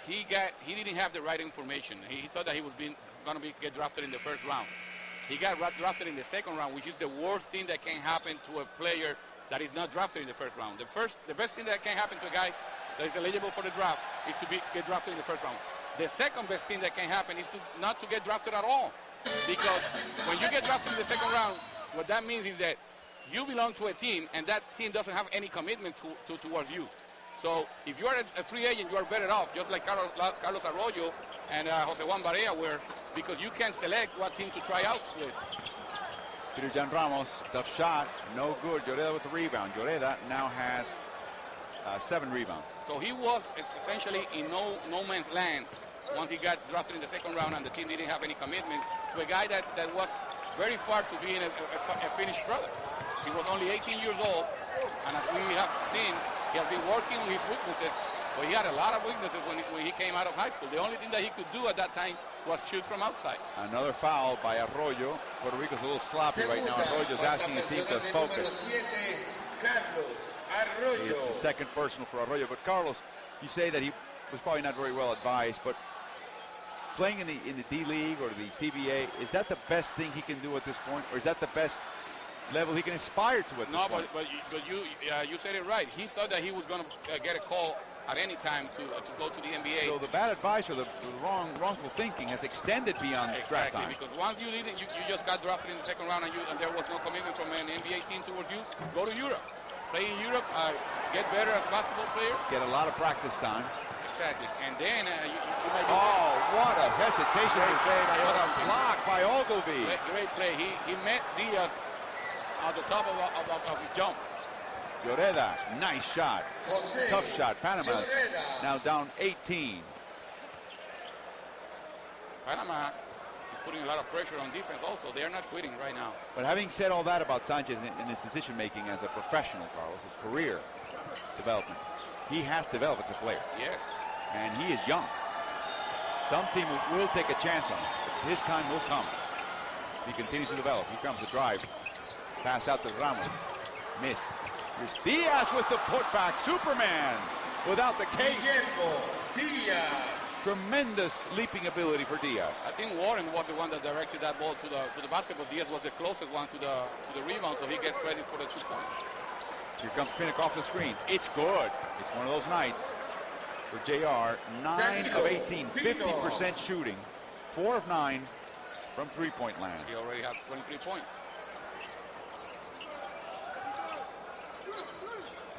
He didn't have the right information. He thought that he was going to get drafted in the first round. He got drafted in the second round, which is the worst thing that can happen to a player that is not drafted in the first round. The best thing that can happen to a guy that is eligible for the draft is to get drafted in the first round. The second best thing that can happen is not to get drafted at all. Because when you get drafted in the second round, what that means is that you belong to a team, and that team doesn't have any commitment towards you. So if you are a free agent, you are better off, just like Carlos Arroyo and Jose Juan Barea were, because you can select what team to try out with. Peter John Ramos, tough shot, no good. Lloreda with the rebound. Lloreda now has 7 rebounds. So he was essentially in no man's land once he got drafted in the second round, and the team didn't have any commitment to a guy that was very far to being a finished product. He was only 18 years old, and as we have seen, he has been working on his weaknesses, but he had a lot of weaknesses when he came out of high school. The only thing that he could do at that time was shoot from outside. Another foul by Arroyo. Puerto Rico's a little sloppy right now. Arroyo's asking his team to focus. It's the second personal for Arroyo. But Carlos, you say that he was probably not very well advised, but playing in the D-League or the CBA, is that the best thing he can do at this point, or is that the best level he can aspire to at this point? But you said it right. He thought that he was going to get a call at any time to go to the NBA. So the bad advice or the wrongful thinking has extended beyond draft time. Because once you didn't, you just got drafted in the second round, and there was no commitment from an NBA team towards you. Go to Europe, play in Europe, get better as a basketball player. Get a lot of practice time. Exactly, and then you might. Oh, what a hesitation! What a block by Ogilvy. Great play. He met Diaz at the top of his jump. Lloreda, nice shot. Tough shot. Panama's now down 18. Panama is putting a lot of pressure on defense also. They are not quitting right now. But having said all that about Sanchez in his decision-making as a professional, Carlos, his career development, he has developed as a player. Yes. And he is young. Some team will take a chance on him. But his time will come. He continues to develop. Here comes the drive. Pass out to Ramos. Miss. Here's Diaz with the putback. Superman without the cage. Tremendous leaping ability for Diaz. I think Warren was the one that directed that ball to the basket, but Diaz was the closest one to the rebound, so he gets credit for the 2 points. Here comes Pinnock off the screen. It's good. It's one of those nights for JR. 9 of 18, 50% shooting. 4 of 9 from three-point land. He already has 23 points.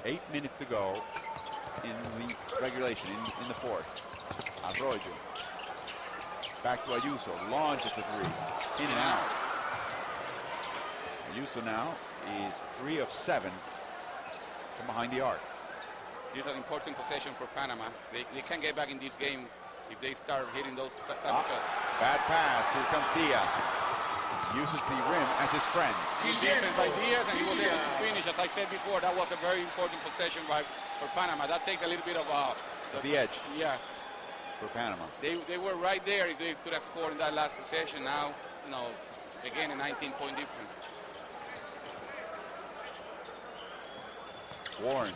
8 minutes to go in the regulation, in the fourth. Arroyo. Back to Ayuso. Launches the 3. In and out. Ayuso now is 3 of 7 from behind the arc. This is an important possession for Panama. They can't get back in this game if they start hitting those type of shots. Bad pass. Here comes Diaz. Uses the rim as his friend. Good defense by Diaz, and he was able to finish. As I said before, that was a very important possession for Panama. That takes a little bit of the edge. Yeah. For Panama. They were right there if they could have scored in that last possession. Now, again, a 19-point difference. Warren.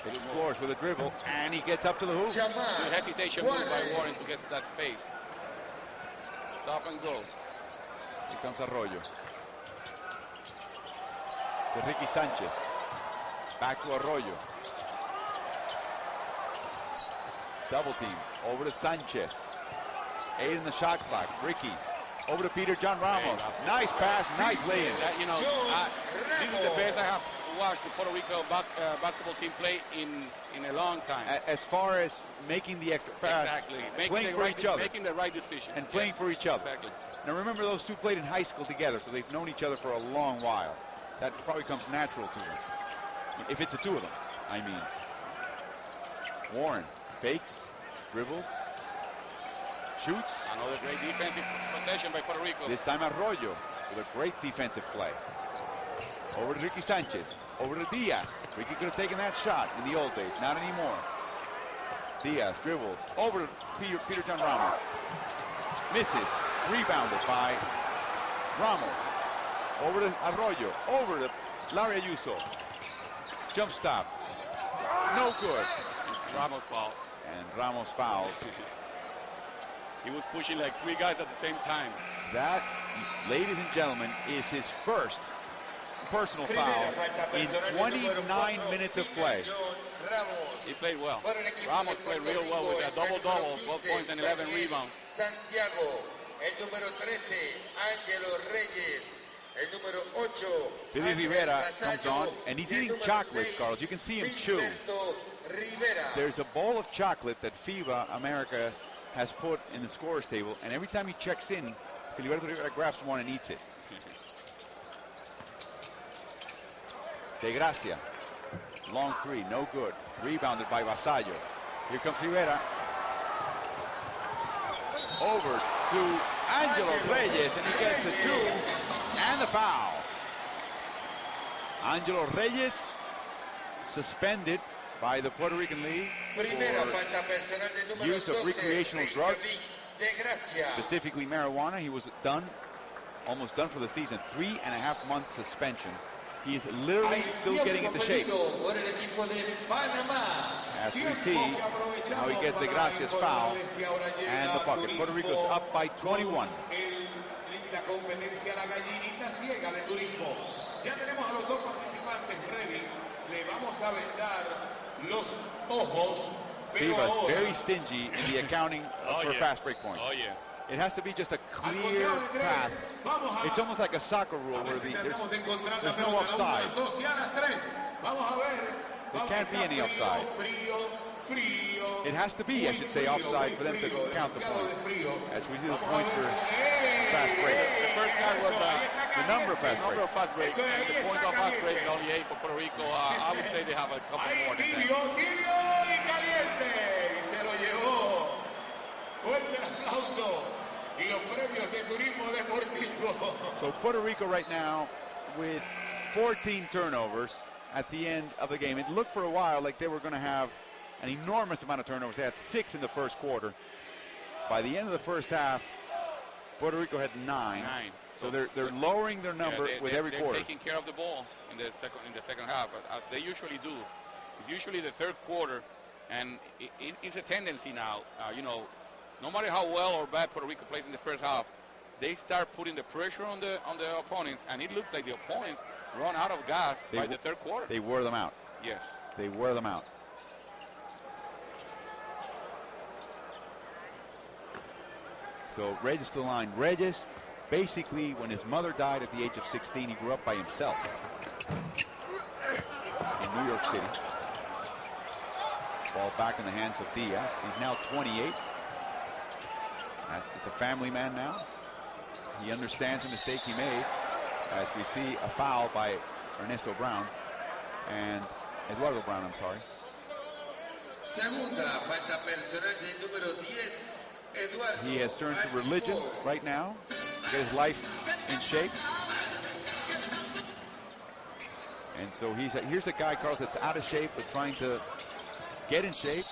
Explores with a dribble, and he gets up to the hoop. Good hesitation move by Warren to get that space. Stop and go. Here comes Arroyo. To Ricky Sanchez. Back to Arroyo. Double team. Over to Sanchez. 8 in the shot clock. Ricky. Over to Peter John Ramos. Nice pass, nice lay-in. This is the best I have watched the Puerto Rico basketball team play in a long time. As far as making the extra pass, playing for each other. Making the right decision. And playing for each other. Exactly. Now remember, those two played in high school together, so they've known each other for a long while. That probably comes natural to them. If it's the two of them, I mean. Warren fakes, dribbles, shoots. Another great defensive possession by Puerto Rico. This time Arroyo with a great defensive play. Over to Ricky Sanchez. Over to Diaz. Ricky could have taken that shot in the old days. Not anymore. Diaz dribbles. Over to Peter John Ramos. Misses. Rebounded by Ramos. Over to Arroyo. Over to Larry Ayuso. Jump stop. No good. Ramos foul. And Ramos fouls. He was pushing like 3 guys at the same time. That, ladies and gentlemen, is his first personal foul in 29 minutes of play. He played well. Ramos played real well with a double-double, 12 points and 11 rebounds. Santiago, el número 13, Angelo Reyes, el número 8. Billy Rivera comes on, and he's eating chocolates, Carlos. You can see him chew. There's a bowl of chocolate that FIBA America has put in the scorer's table, and every time he checks in, Filiberto Rivera grabs one and eats it. De Gracia, long three, no good. Rebounded by Vasallo. Here comes Rivera. Over to Angelo Reyes, and he gets the 2 and the foul. Angelo Reyes suspended by the Puerto Rican League for use of recreational drugs, specifically marijuana. He was almost done for the season. 3.5 month suspension. He is literally still getting into shape. As we see how he gets De Gracia's foul and the bucket. Puerto Rico's up by 21. FIBA is very stingy in the accounting for fast break points. Oh, yeah. It has to be just a clear path. It's almost like a soccer rule where there's no offside. There can't be any offside. It has to be, I should say, offside for them to count the points. As we see the points for fast break. The first time was the number of fast breaks. The points of fast breaks, only 8 for Puerto Rico. I would say they have a couple more than that. So Puerto Rico right now with 14 turnovers at the end of the game. It looked for a while like they were going to have an enormous amount of turnovers. They had 6 in the first quarter. By the end of the first half, Puerto Rico had 9. So they're lowering their number with every quarter. They're taking care of the ball in the second half, as they usually do. It's usually the third quarter, and it's a tendency now. No matter how well or bad Puerto Rico plays in the first half, they start putting the pressure on the opponents, and it looks like the opponents run out of gas by the third quarter. They wear them out. Yes. They wear them out. So Reyes to the line. Reyes, basically, when his mother died at the age of 16, he grew up by himself in New York City. Ball back in the hands of Diaz. He's now 28. He's a family man now. He understands the mistake he made, as we see a foul by Ernesto Brown and Eduardo Brown, I'm sorry. Segunda falta personal del número 10, Eduardo. He has turned to religion right now, get his life in shape. And so here's a guy, Carlos, that's out of shape but trying to get in shape.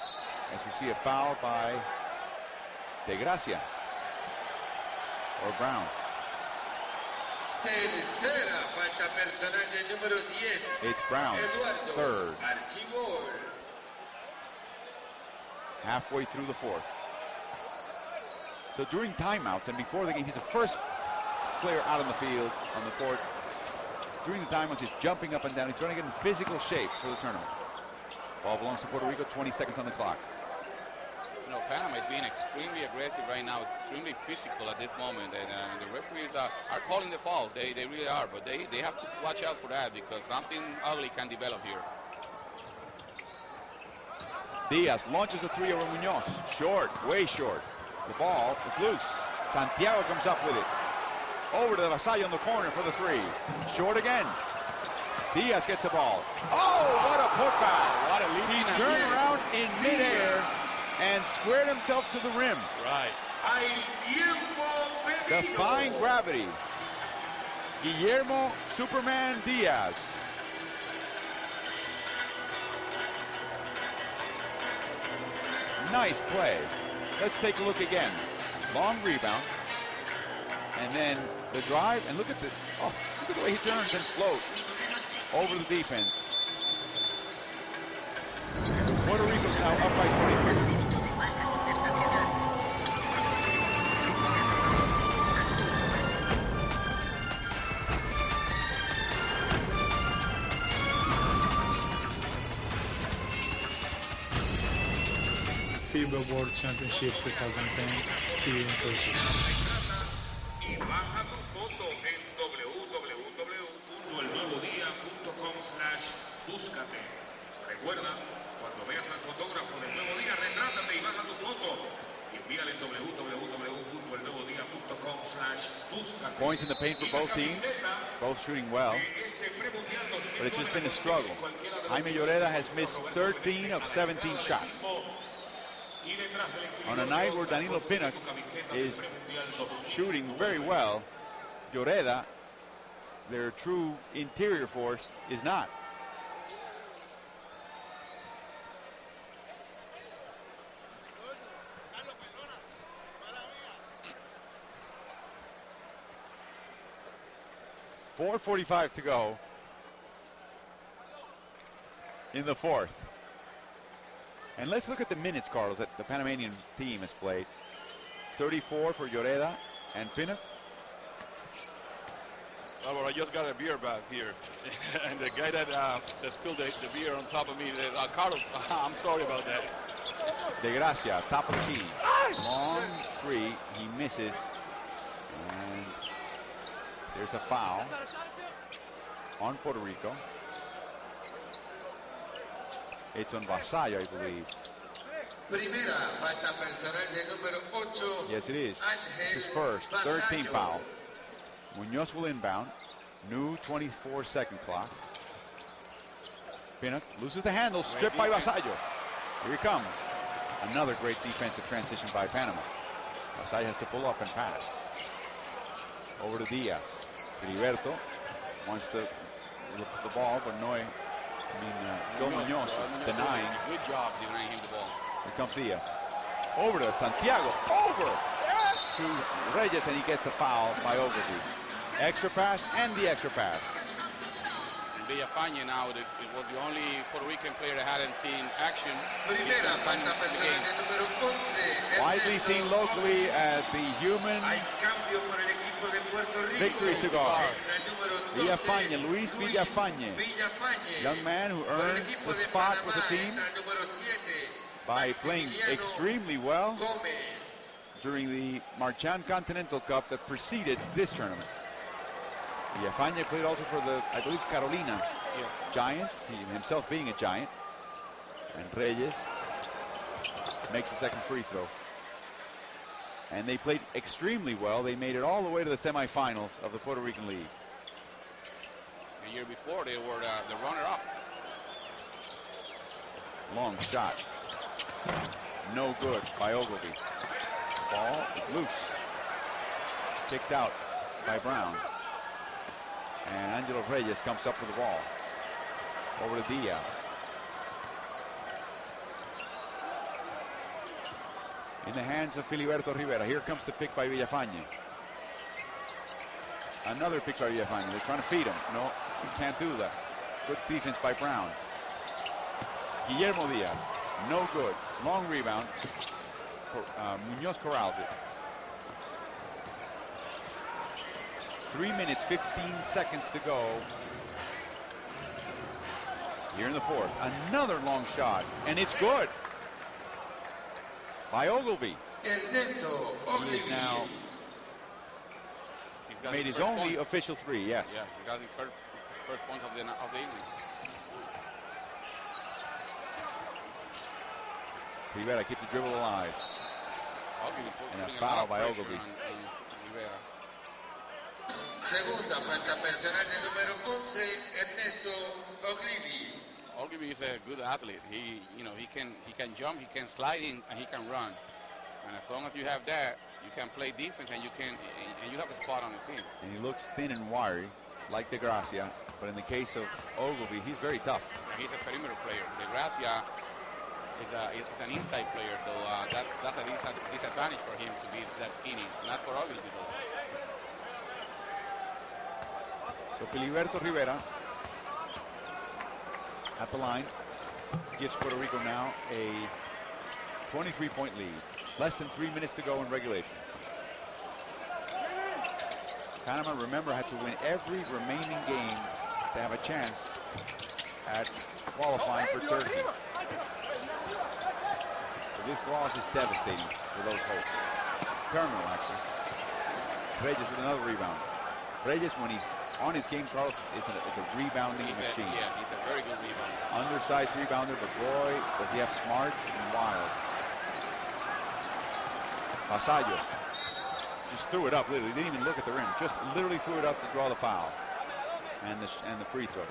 As we see a foul by De Gracia or Brown. Tercera falta personal del número 10. It's Brown, third. halfway through the fourth. So during timeouts and before the game, he's the first player out on the field, on the court. During the timeouts, he's jumping up and down. He's trying to get in physical shape for the tournament. Ball belongs to Puerto Rico, 20 seconds on the clock. You know, Panama is being extremely aggressive right now, extremely physical at this moment, and the referees are calling the foul. They really are, but they have to watch out for that because something ugly can develop here. Diaz launches a three over Munoz. Short, way short. The ball is loose. Santiago comes up with it. Over to Vasallo in the corner for the three. Short again. Diaz gets the ball. Oh, what a putback. What a lead. He turned around in midair and squared himself to the rim. Right. Defying gravity. Guillermo Superman Diaz. Nice play. Let's take a look again. Long rebound. And then the drive, and look at the way he turns and floats over the defense. Puerto Rico's now up by 23. FIBA World Championship 2010, see you in Turkey. Y baja tu foto en www.elnuevodía.com/búscate. Recuerda, cuando veas al fotógrafo del Nuevo Día, retrátate y baja tu foto. Envíale en www.elnuevodía.com/búscate. Points in the paint for both teams, both shooting well, but it's just been a struggle. Jaime Lloreda has missed 13 of 17 shots. On a night where Danilo Pinnock is shooting very well, Lloreda, their true interior force, is not. .445 to go in the fourth. And let's look at the minutes, Carlos, that the Panamanian team has played. 34 for Lloreda and Pinnock. Well, I just got a beer back here. And the guy that spilled the beer on top of me, Carlos, I'm sorry about that. De Gracia, top of the key. Long three, he misses. And there's a foul on Puerto Rico. It's on Vasallo, I believe. Primera falta personal de número 8. Yes, it is. It's his first, third team foul. Munoz will inbound. New 24-second clock. Pinnock loses the handle, stripped by Vasallo. Here he comes. Another great defensive transition by Panama. Vasallo has to pull up and pass. Over to Diaz. Filiberto wants to look at the ball, but Joe Munoz is denying. Good job denying him the ball. Here comes Diaz. Over to Santiago. Over to Reyes, and he gets the foul by Ogilvy. Extra pass and the extra pass. And Villafañe now, it was the only Puerto Rican player that hadn't seen action. Primera falta personal de número 11. Widely seen locally as the human Hay cambio por el equipo de Puerto Rico. victory cigar. El número 12, Villafañe, Luis Villafañe. Young man who earned the spot with the team by playing extremely well during the Marchand Continental Cup that preceded this tournament. Villafañe played also for the, I believe, Carolina Giants, he himself being a Giant. And Reyes makes a second free throw. And they played extremely well. They made it all the way to the semifinals of the Puerto Rican League. The year before, they were the runner-up. Long shot. No good by Ogilvy. Ball is loose. Kicked out by Brown. And Angelo Reyes comes up with the ball. Over to Diaz. In the hands of Filiberto Rivera. Here comes the pick by Villafañe. Another pick by Villafañe. They're trying to feed him. No, you can't do that. Good defense by Brown. Guillermo Diaz. No good. Long rebound. Munoz corrals it. 3 minutes, 15 seconds to go. Here in the fourth. Another long shot. And it's good. By Ogilvy. He is now made his only official three, yes. Yeah, he got his first point of the evening. Rivera keeps the dribble alive. And a foul by Ogilvy. Segunda falta personal del número 11, Ernesto Ogilvy. Ogilvy is a good athlete. He can jump, he can slide in, and he can run. And as long as you have that, you can play defense, and you have a spot on the team. And he looks thin and wiry, like De Gracia. But in the case of Ogilvy, he's very tough. And he's a perimeter player. De Gracia is an inside player, so that's a disadvantage for him to be that skinny. Not for Ogilvy, though. So Filiberto Rivera at the line gives Puerto Rico now a 23-point lead. Less than 3 minutes to go in regulation. Panama, remember, had to win every remaining game to have a chance at qualifying for Turkey. So this loss is devastating for those hopes. Terminal, actually. Reyes with another rebound. Reyes, when he's on his game, Carlos, it's a rebounding machine. Yeah, he's a very good rebounder. Undersized rebounder, but boy, does he have smarts and wiles. Vasallo just threw it up, literally. Didn't even look at the rim. Just literally threw it up to draw the foul. And the free throws.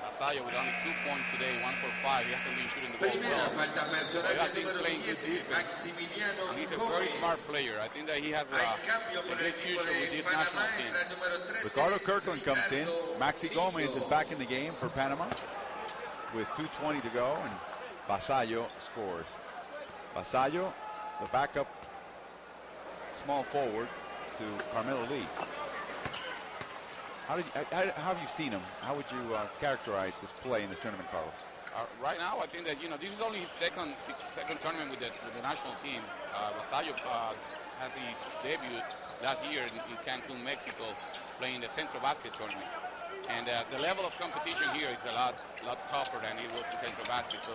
Vasallo with only 2 points today, 1 for 5. He hasn't been shooting the ball well. He has been playing good defense. And he's a very smart player. I think that he has a great future with this national team. Ricardo Kirkland comes in. Maxi Gomez is back in the game for Panama with 2:20 to go, and Vasallo scores. Vasallo, the backup small forward to Carmelo Lee. How have you seen him? How would you characterize his play in this tournament, Carlos? Right now, I think that this is only his second tournament with the national team. Vasallo had his debut last year in Cancun, Mexico, playing the Centro Basket tournament. And the level of competition here is a lot tougher than it was in Centro Basket. So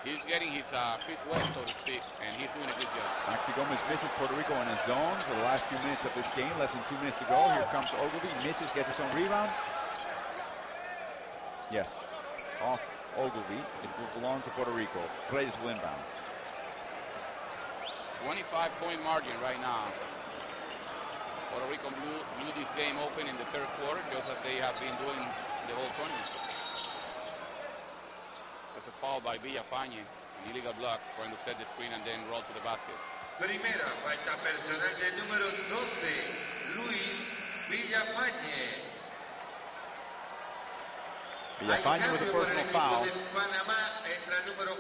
he's getting his feet wet, so to speak, and he's doing a good job. Maxi Gomez misses Puerto Rico in his zone for the last few minutes of this game. Less than 2 minutes to go. Here comes Ogilvy. Misses, gets his own rebound. Yes, off Ogilvy. It will belong to Puerto Rico. Reyes will inbound. 25-point margin right now. Puerto Rico blew this game open in the third quarter, just as they have been doing the whole tournament. That's a foul by Villafañe, an illegal block trying to set the screen and then roll to the basket. Primera falta personal del número 12, Luis Villafañe. Villafañe with a personal foul.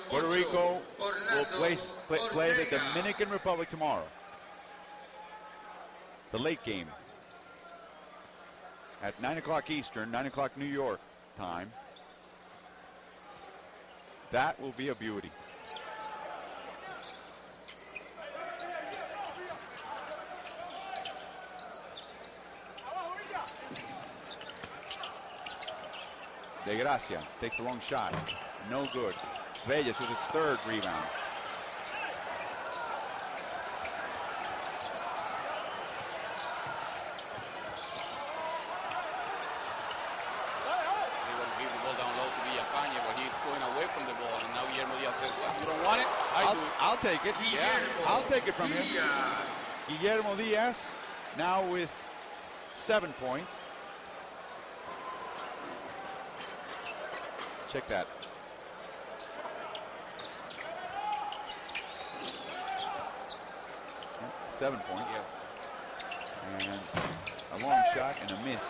Puerto Rico will play the Dominican Republic tomorrow. The late game at 9 o'clock Eastern, 9 o'clock New York time. That will be a beauty. De Gracia takes a long shot. No good. Reyes with his third rebound. I'll take it. Yeah, I'll take it from him. Guillermo Diaz now with 7 points. Check that. Yeah, 7 points. Yes. And a long shot and a miss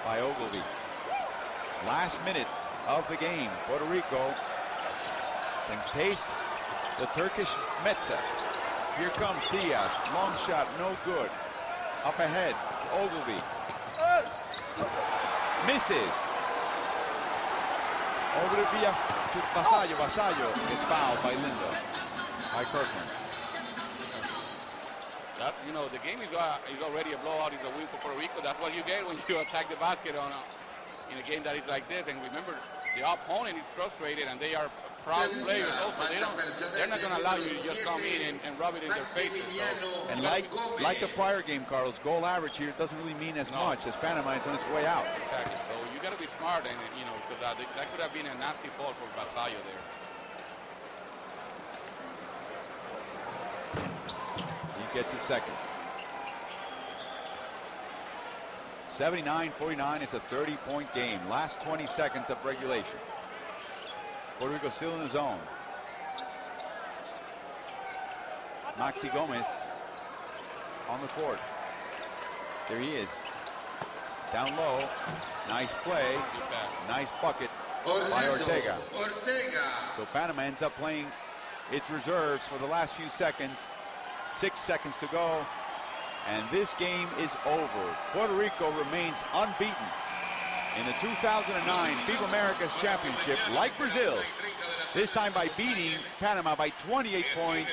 by Ogilvy. Last minute of the game. Puerto Rico can taste the Turkish Metza. Here comes Diaz. Long shot, no good. Up ahead, Ogilvy. Misses. Over to Vasallo. Vasallo is fouled by Lindo. By Kirkland. That, you know, the game is already a blowout. It's a win for Puerto Rico. That's what you get when you attack the basket in a game that is like this. And remember, the opponent is frustrated, and they are proud players also. They're not going to allow you to just come in and rub it in their faces. So. And like the prior game, Carlos, goal average here doesn't really mean as much as Panama. It's on its way out. Exactly. So you got to be smart, and you know, because that could have been a nasty fall for Vasallo there. He gets his second. 79-49. It's a 30-point game. Last 20 seconds of regulation. Puerto Rico still in the zone. Maxi Gomez on the court. There he is. Down low. Nice play. Nice bucket by Ortega. So Panama ends up playing its reserves for the last few seconds. 6 seconds to go. And this game is over. Puerto Rico remains unbeaten in the 2009 FIBA Americas Championship, like Brazil, this time by beating Panama by 28 points,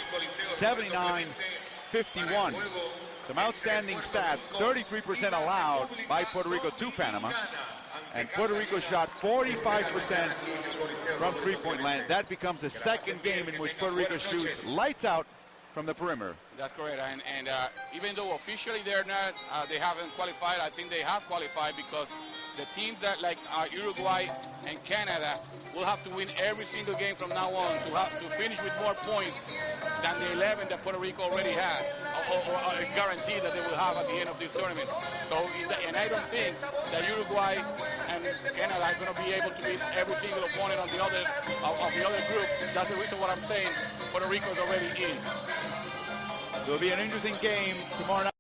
79-51. Some outstanding stats, 33% allowed by Puerto Rico to Panama, and Puerto Rico shot 45% from three-point land. That becomes the second game in which Puerto Rico shoots lights out from the perimeter. That's correct, and even though officially they're not, they haven't qualified, I think they have qualified because the teams that like Uruguay and Canada will have to win every single game from now on to finish with more points than the 11 that Puerto Rico already has, or guaranteed that they will have at the end of this tournament. So, and I don't think that Uruguay and Canada are going to be able to beat every single opponent on the other of the other groups. That's the reason what I'm saying. Puerto Rico is already in. So it'll be an interesting game tomorrow night.